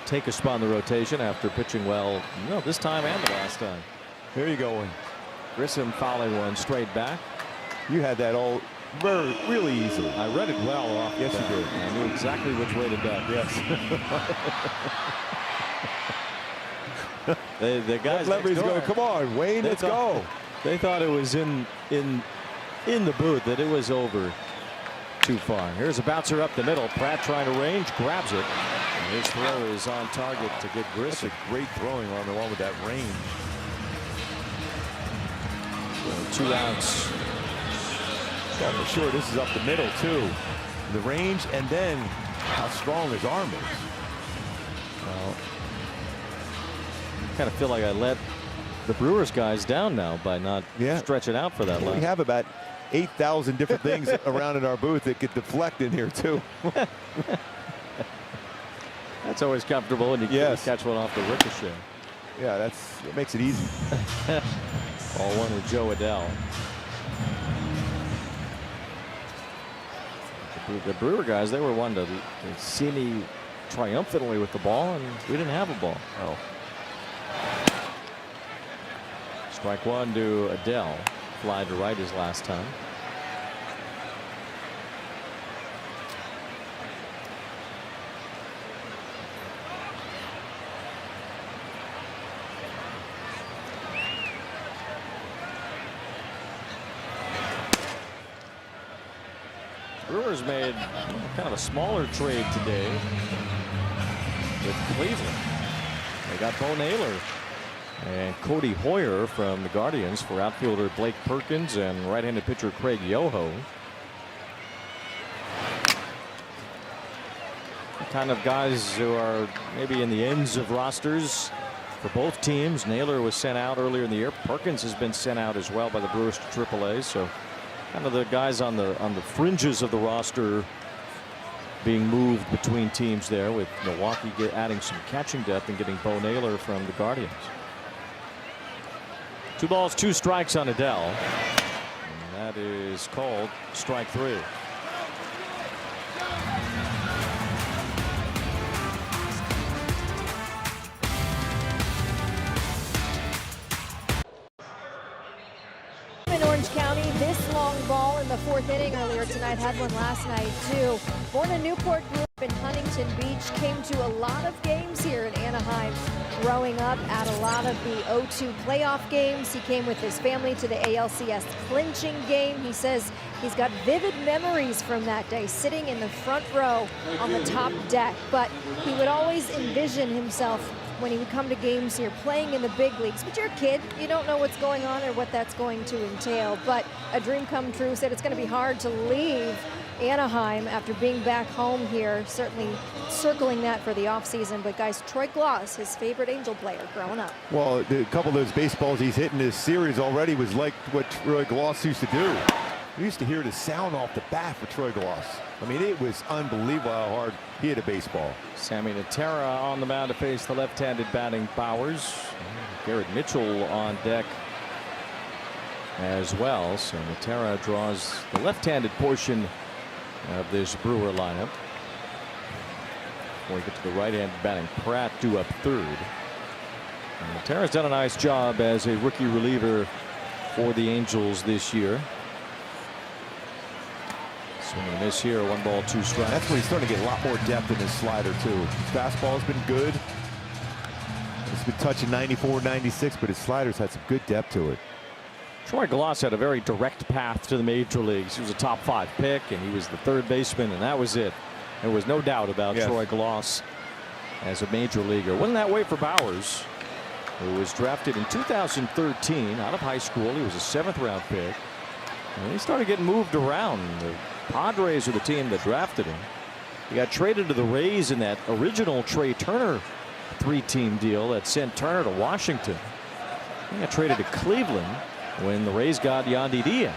A: take a spot in the rotation after pitching well, this time and the last time.
B: There you go.
A: Grissom fouling one straight back.
B: You had that all really easily.
A: I read it well off.
B: Yes, you did.
A: I knew exactly which way to duck.
B: Yes.
A: The guys
B: Levery's going, come on, Wayne, let's go.
A: They thought it was in the booth, that it was over too far. Here's a bouncer up the middle. Pratt trying to range, grabs it. And his throw is on target to get Grissom.
B: That's a great throwing arm along with that range.
A: So 2 outs.
B: Yeah, for sure, this is up the middle too. The range and then how strong his arm is.
A: Well, I kind of feel like I let the Brewers guys down now by not stretching out for that left.
B: We have about 8,000 different things around in our booth that could deflect in here too.
A: That's always comfortable when you catch one off the ricochet.
B: Yeah, it makes it easy.
A: Ball one with Joe Adell. The Brewer guys, they were one to see me triumphantly with the ball, and we didn't have a ball.
B: Oh.
A: Strike one to Adell. Fly to right his last time. Brewers made kind of a smaller trade today with Cleveland. They got Bo Naylor and Cody Hoyer from the Guardians for outfielder Blake Perkins and right-handed pitcher Craig Yoho. The kind of guys who are maybe in the ends of rosters for both teams. Naylor was sent out earlier in the year. Perkins has been sent out as well by the Brewers to AAA. So kind of the guys on the fringes of the roster being moved between teams there, with Milwaukee adding some catching depth and getting Bo Naylor from the Guardians. 2 balls, 2 strikes on Adell. And that is called strike 3.
E: In Orange County, this long ball in the 4th inning earlier tonight, had one last night too. Born in Newport, grew up in Huntington Beach, came to a lot of games here in Anaheim growing up, at a lot of the 0-2 playoff games. He came with his family to the ALCS clinching game. He says he's got vivid memories from that day, sitting in the front row on the top deck, but he would always envision himself when he would come to games here playing in the big leagues. But you're a kid, you don't know what's going on or what that's going to entail, but a dream come true. Said it's going to be hard to leave Anaheim after being back home here, certainly circling that for the offseason. But guys, Troy Glaus, his favorite Angel player growing up.
B: Well, a couple of those baseballs he's hitting this series already was like what Troy Glaus used to do. We used to hear the sound off the bat for Troy Glaus. I mean, it was unbelievable how hard he hit a baseball.
A: Sammy Natera on the mound to face the left-handed batting Bowers. Garrett Mitchell on deck as well. So Natera draws the left-handed portion of this Brewer lineup. Before we get to the right-handed batting Pratt due up third. And Natera's done a nice job as a rookie reliever for the Angels this year. Swing and a miss here, 1 ball, 2 strikes.
B: That's when he's starting to get a lot more depth in his slider too. His fastball's been good. It's been touching 94, 96, but his slider's had some good depth to it.
A: Troy Glaus had a very direct path to the major leagues. He was a top 5 pick, and he was the third baseman, and that was it. There was no doubt about Troy Glaus as a major leaguer. Wasn't that way for Bowers, who was drafted in 2013 out of high school. He was a 7th-round pick, and he started getting moved around. The Padres are the team that drafted him. He got traded to the Rays in that original Trey Turner 3-team deal that sent Turner to Washington. He got traded to Cleveland when the Rays got Yandy Diaz.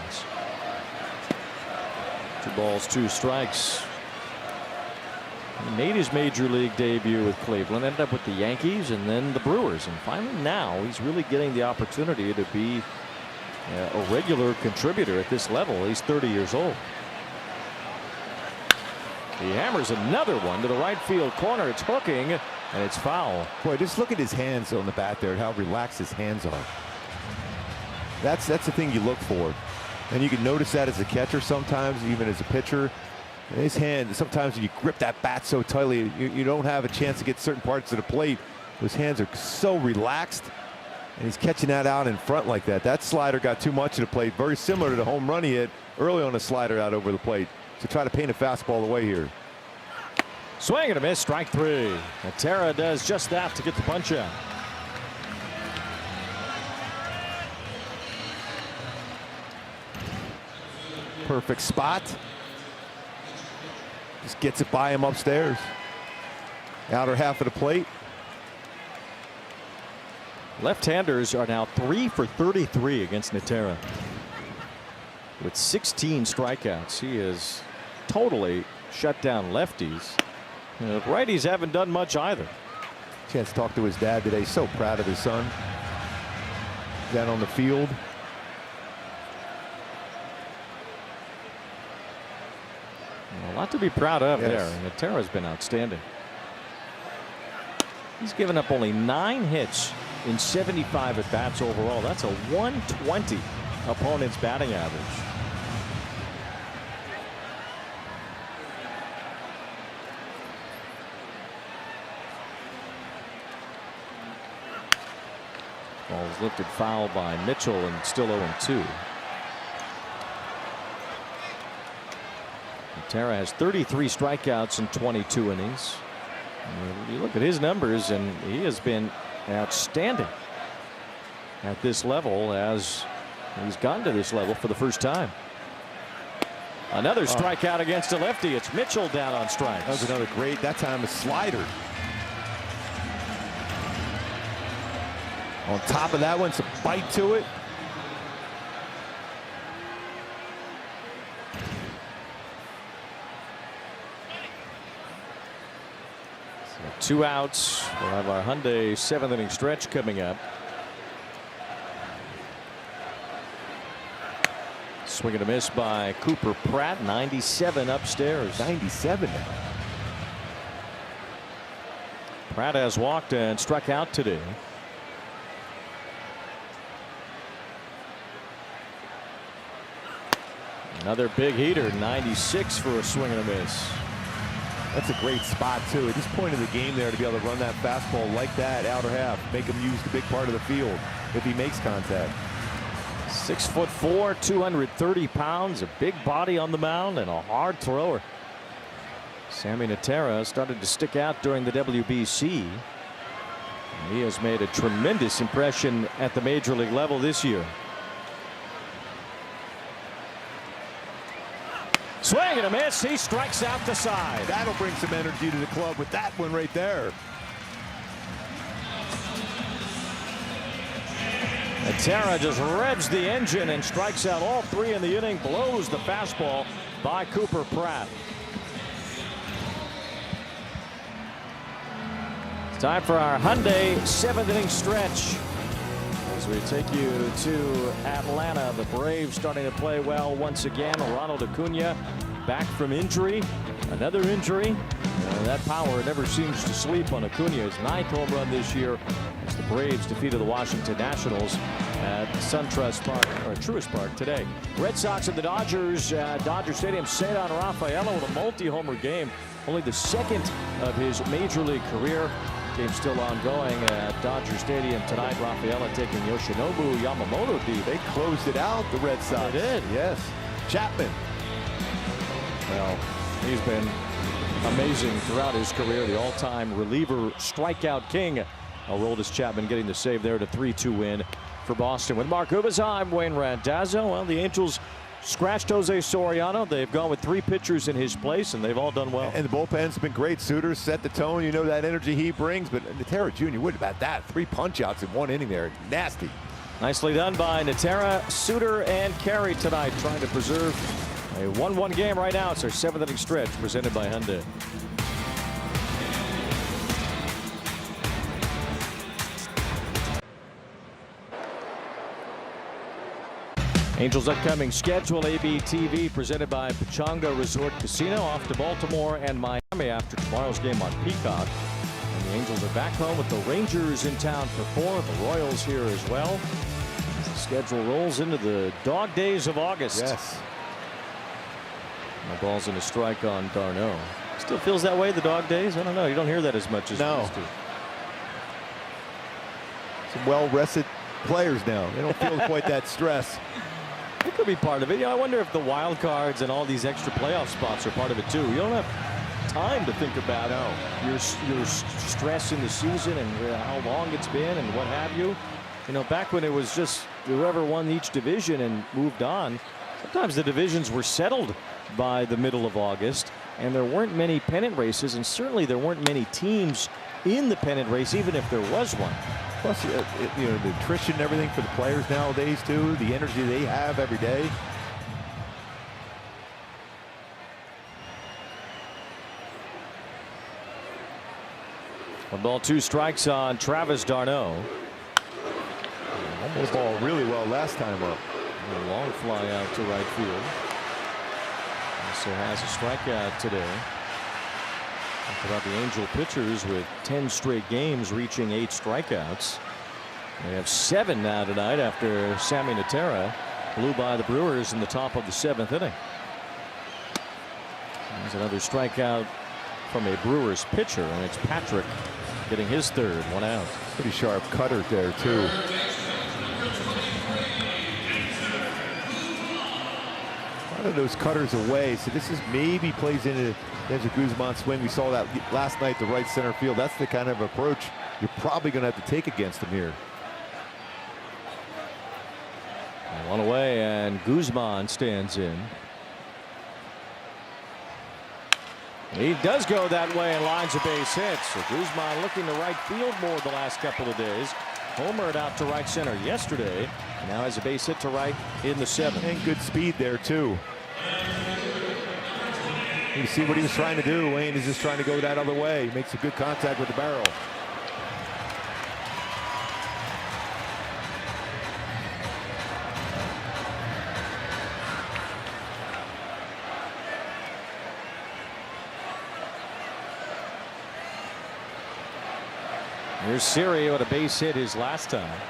A: 2 balls, 2 strikes. He made his major league debut with Cleveland, ended up with the Yankees and then the Brewers, and finally now he's really getting the opportunity to be a regular contributor at this level. He's 30 years old. He hammers another one to the right field corner. It's hooking and it's foul.
B: Boy, just look at his hands on the bat there and how relaxed his hands are. That's the thing you look for, and you can notice that as a catcher sometimes, even as a pitcher. His hand, sometimes when you grip that bat so tightly, you don't have a chance to get certain parts of the plate. His hands are so relaxed, and he's catching that out in front like that. That slider got too much of the plate, very similar to the home run he hit early on the slider out over the plate. To try to paint a fastball away here.
A: Swing and a miss, strike 3. Natera does just that to get the punch out.
B: Perfect spot. Just gets it by him upstairs. Outer half of the plate.
A: Left-handers are now 3 for 33 against Natera. With 16 strikeouts, he has totally shut down lefties. The righties haven't done much either.
B: Chance to talk to his dad today. So proud of his son. Down on the field.
A: A lot to be proud of there. Natera's been outstanding. He's given up only 9 hits in 75 at bats overall. That's a 120 opponent's batting average. Ball was lifted foul by Mitchell and still 0-2. Natera has 33 strikeouts in 22 innings. You look at his numbers, and he has been outstanding at this level as he's gotten to this level for the first time. Another strikeout against a lefty. It's Mitchell down on strikes.
B: That was another great, that time a slider. On top of that one, some bite to it.
A: So 2 outs. We'll have our Hyundai 7th-inning stretch coming up. Swing and a miss by Cooper Pratt. 97 upstairs.
B: 97 now.
A: Pratt has walked and struck out today. Another big heater, 96 for a swing and a miss.
B: That's a great spot too. At this point in the game there, to be able to run that fastball like that, outer half, make him use the big part of the field if he makes contact.
A: 6'4", 230 pounds, a big body on the mound, and a hard thrower. Sammy Natera started to stick out during the WBC. He has made a tremendous impression at the major league level this year. Swing and a miss. He strikes out the side.
B: That'll bring some energy to the club with that one right there.
A: Tara just revs the engine and strikes out all three in the inning, blows the fastball by Cooper Pratt. It's time for our Hyundai 7th inning stretch as we take you to Atlanta. The Braves starting to play well once again. Ronald Acuna back from injury. Another injury. That power never seems to sleep on Acuna. His 9th home run this year as the Braves defeated the Washington Nationals at SunTrust Park, or Truist Park today. Red Sox and the Dodgers at Dodger Stadium. Cedar Rafaela with a multi-homer game. Only the 2nd of his major league career. Game still ongoing at Dodger Stadium tonight. Rafaela taking Yoshinobu Yamamoto deep.
B: They closed it out, the Red Sox.
A: They did.
B: Yes. Chapman.
A: Well, he's been amazing throughout his career. The all-time reliever strikeout king. Aroldis Chapman getting the save there to 3-2 win for Boston. With Mark Ubiza, I'm Wayne Randazzo. Well, the Angels scratched Jose Soriano. They've gone with 3 pitchers in his place, and they've all done well.
B: And the bullpen's been great. Suter set the tone. You know that energy he brings. But Natera Jr., what about that? 3 punch-outs in 1 inning there. Nasty.
A: Nicely done by Natera, Suter, and Carey tonight, trying to preserve a 1-1 game right now. It's our 7th inning stretch presented by Hyundai. Angels upcoming schedule, ABTV presented by Pechanga Resort Casino. Off to Baltimore and Miami after tomorrow's game on Peacock. And the Angels are back home with the Rangers in town for 4. The Royals here as well. As the schedule rolls into the dog days of August.
B: Yes.
A: The ball's in a strike on d'Arnaud. Still feels that way, the dog days? I don't know. You don't hear that as much as you used to.
B: Some well-rested players now. They don't feel quite that stress.
A: It could be part of it. I wonder if the wild cards and all these extra playoff spots are part of it too. You don't have time to think about your stress in the season and how long it's been and what have you. You know, back when it was just whoever won each division and moved on, sometimes the divisions were settled by the middle of August, and there weren't many pennant races, and certainly there weren't many teams in the pennant race, even if there was one.
B: Plus, you know, the nutrition and everything for the players nowadays, too. The energy they have every day.
A: 1 ball, 2 strikes on Travis d'Arnaud.
B: Almost ball really well last time up.
A: A long fly out to right field. Also has a strikeout today. Talk about the Angel pitchers with 10 straight games reaching 8 strikeouts. They have 7 now tonight after Sammy Natera blew by the Brewers in the top of the 7th inning. There's another strikeout from a Brewers pitcher, and it's Patrick getting his 3rd, 1 out.
B: Pretty sharp cutter there, too. A lot of those cutters away, so this is maybe plays into there's a Guzman swing. We saw that last night, the right center field. That's the kind of approach you're probably going to have to take against him here.
A: 1 away, and Guzman stands in. He does go that way and lines a base hit. So Guzman looking to right field more the last couple of days. Homered out to right center yesterday. And now has a base hit to right in the 7th.
B: And good speed there, too. You see what he was trying to do. Wayne is just trying to go that other way. He makes a good contact with the barrel.
A: Here's Serio at a base hit his last time.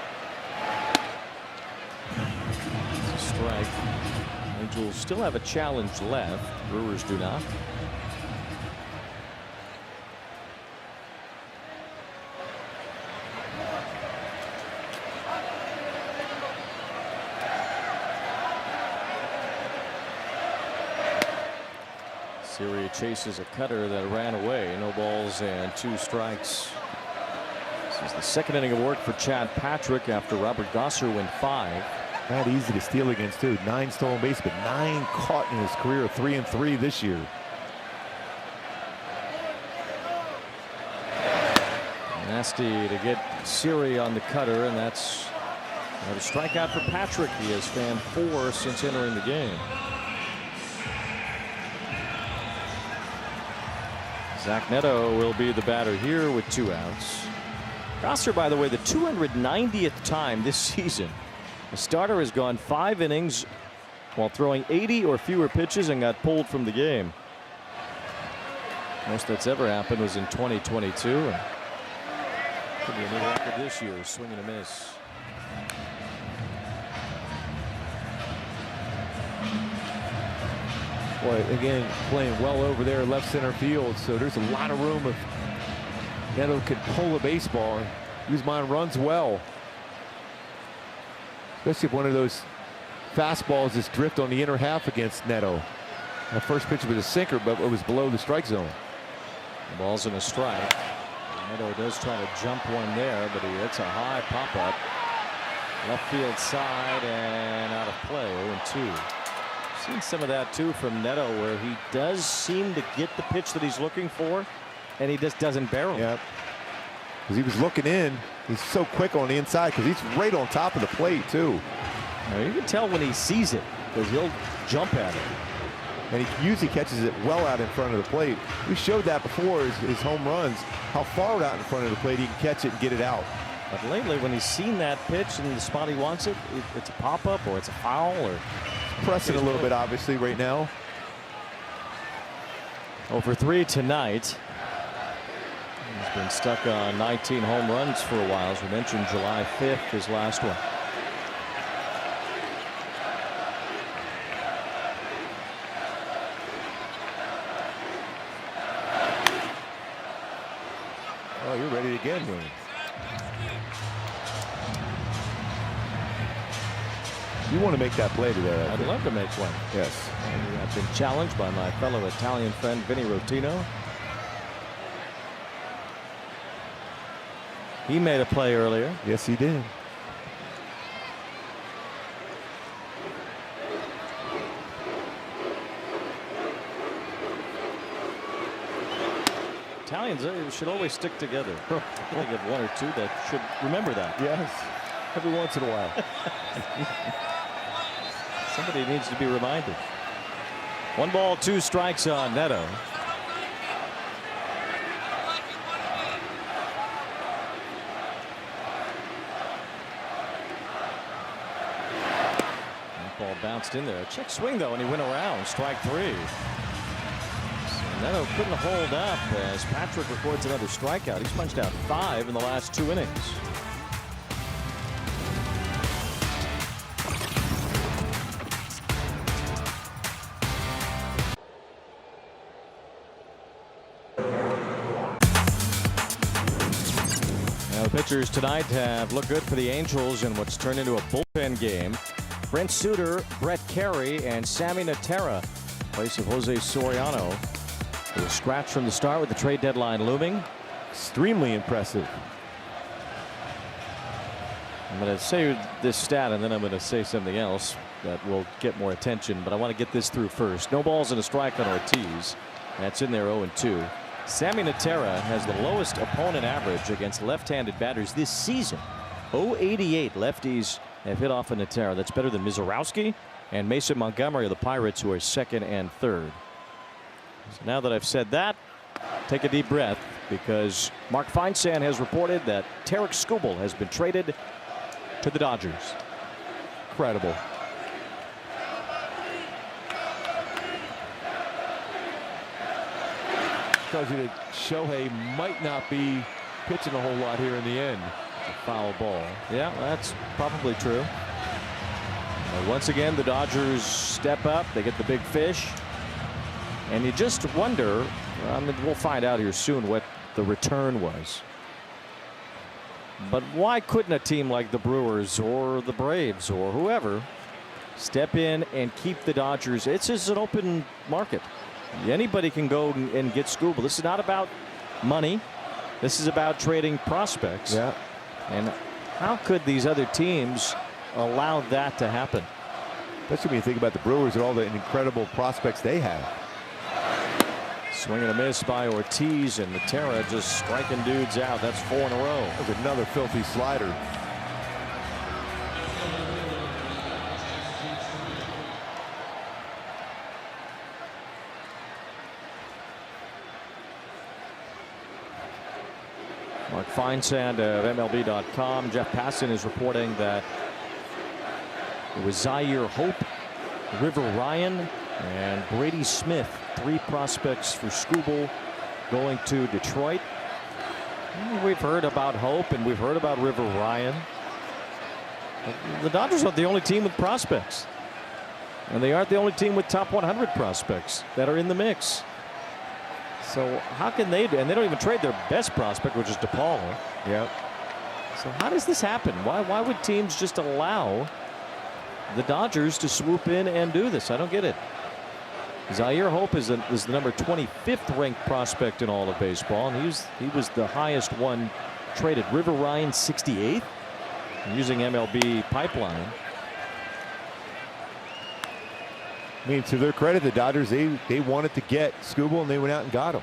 A: It's a strike. Angels still have a challenge left. Brewers do not. Serio chases a cutter that ran away. No balls and 2 strikes. This is the 2nd inning of work for Chad Patrick after Robert Gosser went 5.
B: Not easy to steal against, too. 9 stolen bases, but 9 caught in his career, 3-3 this year.
A: Nasty to get Siri on the cutter, and that's a strikeout for Patrick. He has fanned 4 since entering the game. Zach Neto will be the batter here with 2 outs. Rosser, by the way, the 290th time this season a starter has gone 5 innings while throwing 80 or fewer pitches and got pulled from the game. Most that's ever happened was in 2022. Could be a new record this year. Swing and a miss.
B: Boy, again, playing well over there left center field, so there's a lot of room if Neto could pull a baseball. Guzman runs well, especially if one of those fastballs is drift on the inner half against Neto. The first pitch was a sinker, but it was below the strike zone.
A: The ball's in a strike. Neto does try to jump one there, but he hits a high pop-up. Left field side and out of play. 0-2. Seen some of that too from Neto, where he does seem to get the pitch that he's looking for, and he just doesn't barrel.
B: Yeah, because he was looking in. He's so quick on the inside because he's right on top of the plate too.
A: Now, you can tell when he sees it because he'll jump at it.
B: And he usually catches it well out in front of the plate. We showed that before his home runs, how far out in front of the plate he can catch it and get it out.
A: But lately, when he's seen that pitch in the spot he wants it, it's a pop-up or it's a foul or
B: pressing a little bit, obviously, right now.
A: 0-for-3 tonight. He's been stuck on 19 home runs for a while. As we mentioned, July 5th, his last one.
B: Oh, you're ready again, Wayne. You want to make that play today?
A: I'd love to make one.
B: Yes.
A: And I've been challenged by my fellow Italian friend Vinny Rotino. He made a play earlier.
B: Yes, he did.
A: Italians should always stick together. I think of 1 or 2 that should remember that.
B: Yes. Every once in a while.
A: Somebody needs to be reminded. 1 ball, 2 strikes on Neto. That ball bounced in there. Check swing though, and he went around. Strike 3. So Neto couldn't hold up as Patrick records another strikeout. He's punched out 5 in the last 2 innings. Pitchers tonight have looked good for the Angels in what's turned into a bullpen game. Brent Suter, Brett Carey, and Sammy Natera in place of Jose Soriano. It was scratched from the start with the trade deadline looming.
B: Extremely impressive.
A: I'm going to say this stat and then I'm going to say something else that will get more attention, but I want to get this through first. No balls and a strike on Ortiz. That's in there. 0-2. Sammy Natera has the lowest opponent average against left-handed batters this season. 0.88 lefties have hit off of Natera. That's better than Mizorowski and Mason Montgomery of the Pirates, who are 2nd and 3rd. So now that I've said that, take a deep breath, because Mark Feinsand has reported that Tarek Skubal has been traded to the Dodgers.
B: Incredible. Tells you that Shohei might not be pitching a whole lot here in the end.
A: It's a foul ball. Yeah, that's probably true. Once again, the Dodgers step up. They get the big fish. And you just wonder, I mean, we'll find out here soon what the return was. But why couldn't a team like the Brewers or the Braves or whoever step in and keep the Dodgers? It's just an open market. Anybody can go and get Skubal. This is not about money. This is about trading prospects.
B: Yeah.
A: And how could these other teams allow that to happen.
B: Especially when you think about the Brewers and all the incredible prospects they have.
A: Swing and a miss by Ortiz, and Matera just striking dudes out. That's 4 in a row.
B: That's another filthy slider.
A: Mark Feinsand of MLB.com. Jeff Passan is reporting that it was Zaire Hope, River Ryan, and Brady Smith, 3 prospects for Skubal going to Detroit. We've heard about Hope and we've heard about River Ryan. The Dodgers aren't the only team with prospects, and they aren't the only team with top 100 prospects that are in the mix. So how can they do? And they don't even trade their best prospect, which is DePaul.
B: Yeah.
A: So how does this happen? Why would teams just allow the Dodgers to swoop in and do this? I don't get it. Zaire Hope is the number 25th ranked prospect in all of baseball, and he was the highest one traded. River Ryan 68th, using MLB pipeline.
B: I mean, to their credit, the Dodgers, they wanted to get Skubal, and they went out and got him.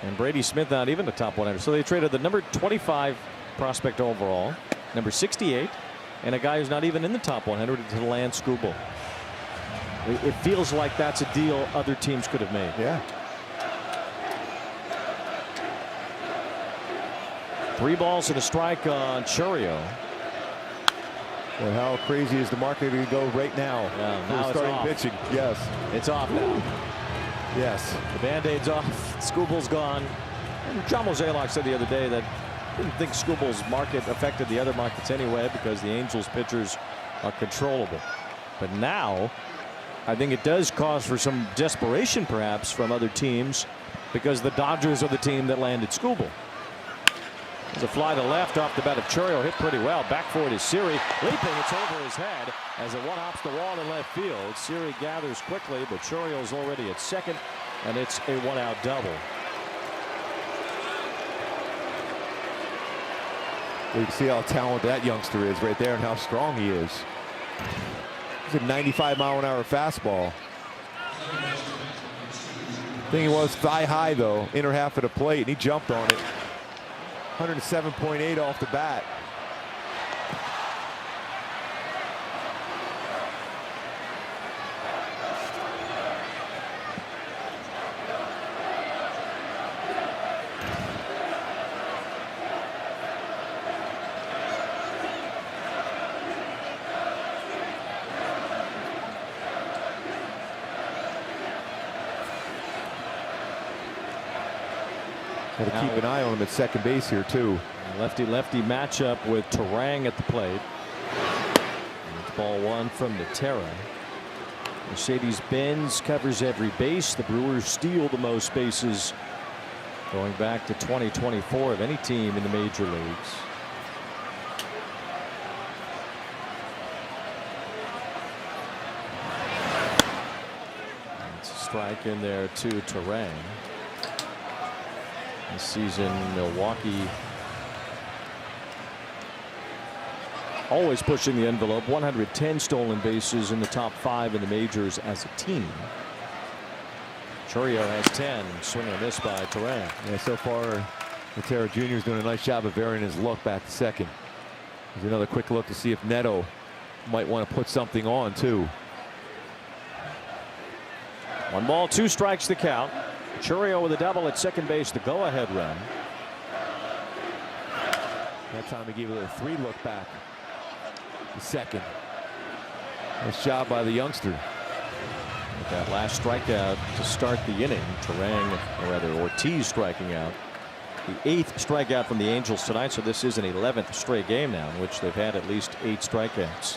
A: And Brady Smith not even the top 100. So they traded the number 25 prospect overall, number 68, and a guy who's not even in the top 100 to land Skubal. It feels like that's a deal other teams could have made.
B: Yeah.
A: 3 balls and a strike on Chourio.
B: Well, how crazy is the market going to go right now?
A: Yeah, now
B: starting
A: it's off.
B: pitching. Yes.
A: It's off now.
B: Yes.
A: The Band-Aid's off. Skubal's gone. And John Mozeliak said the other day that he didn't think Skubal's market affected the other markets anyway because the Angels pitchers are controllable. But now I think it does cause for some desperation perhaps from other teams because the Dodgers are the team that landed Skubal. There's a fly to left off the bat of Chourio, hit pretty well. Back for it is Siri. Leaping, it's over his head as it one-hops the wall in left field. Siri gathers quickly, but Chourio's already at second, and it's a 1-out double.
B: You can see how talented that youngster is right there and how strong he is. He's a 95-mile-an-hour fastball. Thing he was thigh high, though, inner half of the plate, and he jumped on it. 107.8 off the bat. Got to keep an eye on him at second base here, too.
A: Lefty-lefty matchup with Terang at the plate. It's ball 1 from Matera. Mercedes-Benz covers every base. The Brewers steal the most bases going back to 2024 of any team in the major leagues. It's a strike in there to Terang. This season, Milwaukee always pushing the envelope. 110 stolen bases in the top 5 in the majors as a team. Chourio has 10. Swing and a miss by Terang.
B: Yeah, so far, Matera Jr. is doing a nice job of varying his look back to second. There's another quick look to see if Neto might want to put something on, too.
A: 1 ball, 2 strikes the count. Chourio with a double at second base, the go-ahead run.
B: That time he gave it a 3 look back. The second. Nice job by the youngster.
A: With that last strikeout to start the inning, Terang, or rather Ortiz, striking out. The 8th strikeout from the Angels tonight, so this is an 11th straight game now in which they've had at least 8 strikeouts.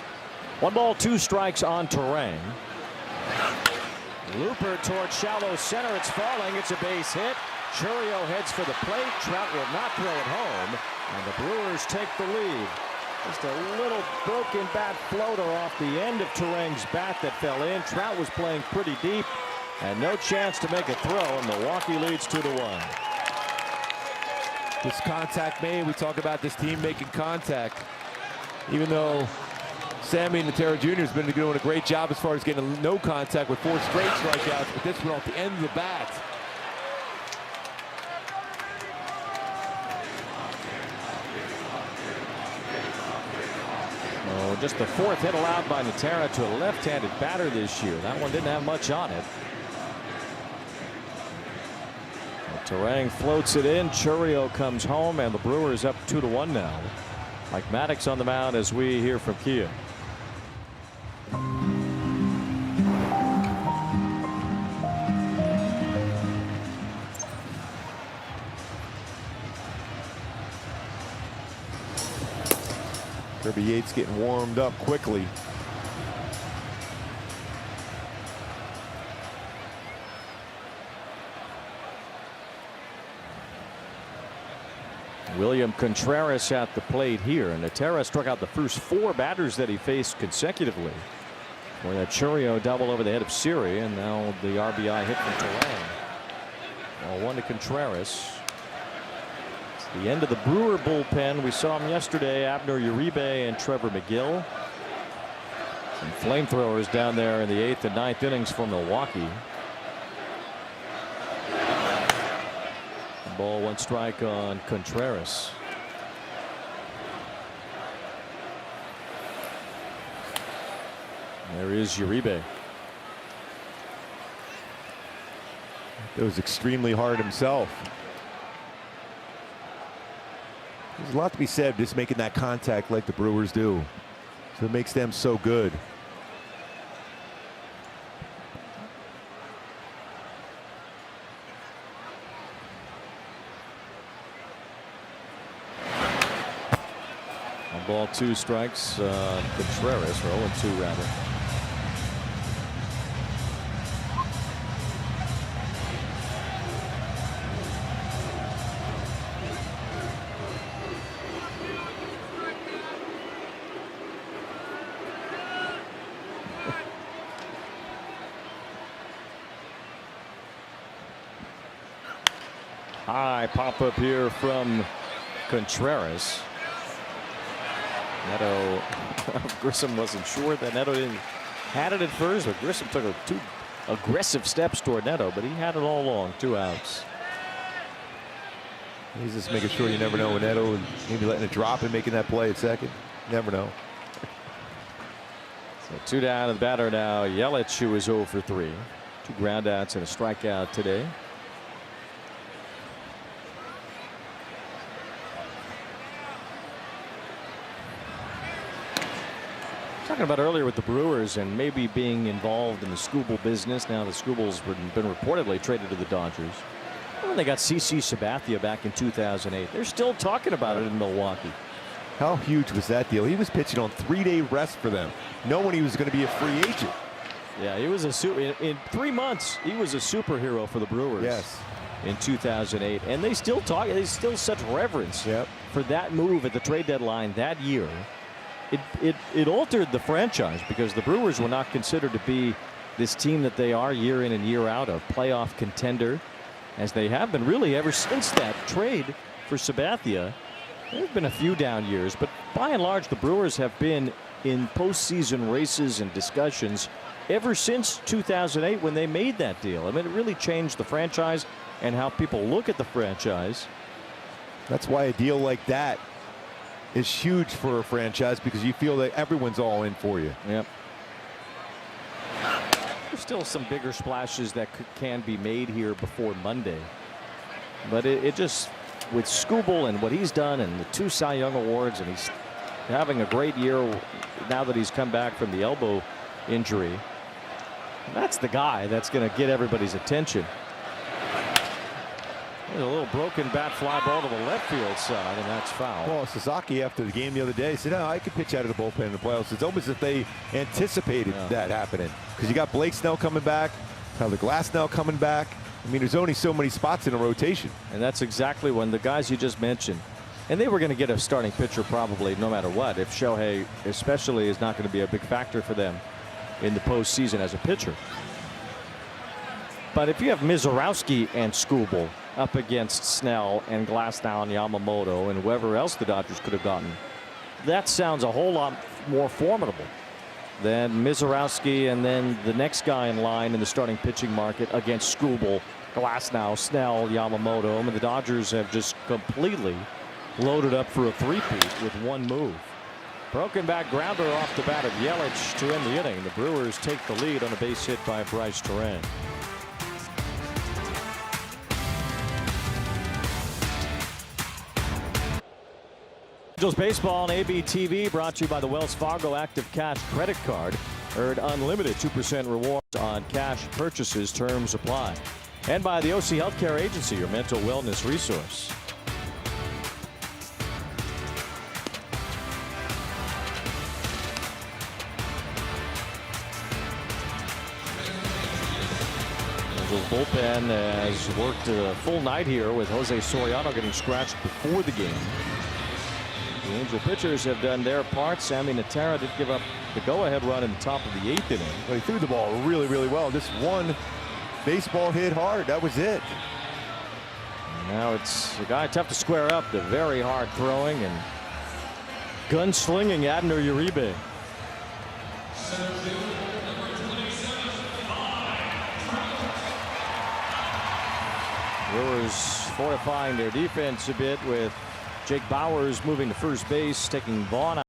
A: 1 ball, 2 strikes on Terang. Looper towards shallow center. It's falling. It's a base hit. Chourio heads for the plate. Trout will not throw it home, and the Brewers take the lead. Just a little broken bat floater off the end of Terang's bat that fell in. Trout was playing pretty deep and no chance to make a throw, and Milwaukee leads 2-1.
J: This contact made, we talk about this team making contact. Even though Sammy Natera Jr. has been doing a great job as far as getting no contact with 4 straight strikeouts, but this one off the end of the bat.
A: Oh, just the 4th hit allowed by Natera to a left-handed batter this year. That one didn't have much on it. Terang floats it in. Chourio comes home, and the Brewers up 2-1 now. Mike Maddox on the mound as we hear from Kia.
B: Kirby Yates getting warmed up quickly.
A: William Contreras at the plate here, and Natera struck out the first 4 batters that he faced consecutively. For that Chourio double over the head of Siri, and now the RBI hit from Terang. Well, 1 to Contreras. It's the end of the Brewer bullpen. We saw him yesterday, Abner Uribe and Trevor McGill. Some flamethrowers down there in the 8th and 9th innings for Milwaukee. Ball 1 strike on Contreras. There is Uribe.
B: It was extremely hard himself. There's a lot to be said just making that contact like the Brewers do. So it makes them so good.
A: Ball 2 strikes Contreras, or 0-2 rather. High pop up here from Contreras. Neto, Grissom wasn't sure that Neto had it at first, but Grissom took 2 aggressive steps toward Neto, but he had it all along. 2 outs.
B: He's just making sure, you never know when Neto maybe letting it drop and making that play at second. Never know.
A: So 2 down to the batter now. Yelich, who is 0 for 3. 2 ground outs and a strikeout today. Talking about earlier with the Brewers and maybe being involved in the Skubal business. Now the Skubal's been reportedly traded to the Dodgers. When they got CC Sabathia back in 2008, they're still talking about it in Milwaukee.
B: How huge was that deal? He was pitching on 3-day rest for them, knowing he was going to be a free agent.
A: Yeah, he was in 3 months. He was a superhero for the Brewers.
B: Yes.
A: In 2008, and they still talk. There's still such reverence for that move at the trade deadline that year. It altered the franchise because the Brewers were not considered to be this team that they are year in and year out, a playoff contender, as they have been really ever since that trade for Sabathia. There have been a few down years, but by and large the Brewers have been in postseason races and discussions ever since 2008 when they made that deal. I mean, it really changed the franchise and how people look at the franchise.
B: That's why a deal like that is huge for a franchise, because you feel that everyone's all in for you.
A: Yep. There's still some bigger splashes that can be made here before Monday, but it just, with Skubal and what he's done and the 2 Cy Young awards, and he's having a great year now that he's come back from the elbow injury. That's the guy that's going to get everybody's attention. There's a little broken bat fly ball to the left field side, and that's foul.
B: Well, Sasaki after the game the other day said, "No, I could pitch out of the bullpen in the playoffs." It's almost as if they anticipated that happening, because you got Blake Snell coming back, Tyler Glasnow coming back. I mean, there's only so many spots in a rotation.
A: And that's exactly when the guys you just mentioned, and they were going to get a starting pitcher probably no matter what, if Shohei especially is not going to be a big factor for them in the postseason as a pitcher. But if you have Mizorowski and Skubal, up against Snell and Glasnow and Yamamoto and whoever else the Dodgers could have gotten. That sounds a whole lot more formidable than Mizorowski and then the next guy in line in the starting pitching market against Skubal, Glasnow, Snell, Yamamoto. I mean, the Dodgers have just completely loaded up for a three-peat with one move. Broken back grounder off the bat of Yelich to end the inning. The Brewers take the lead on a base hit by Bryce Terang. Angels baseball on ABTV, brought to you by the Wells Fargo Active Cash credit card. Earn unlimited 2% rewards on cash purchases. Terms apply. And by the OC Healthcare Agency, your mental wellness resource. Angels bullpen has worked a full night here with Jose Soriano getting scratched before the game. The Angel pitchers have done their part. Sammy Natera did give up the go-ahead run in the top of the 8th inning.
B: Well, he threw the ball really, really well. This one baseball hit hard. That was it.
A: Now it's a guy tough to square up. The very hard throwing and gunslinging Abner Uribe. Brewers fortifying their defense a bit with Jake Bauers moving to first base, taking Vaughn out.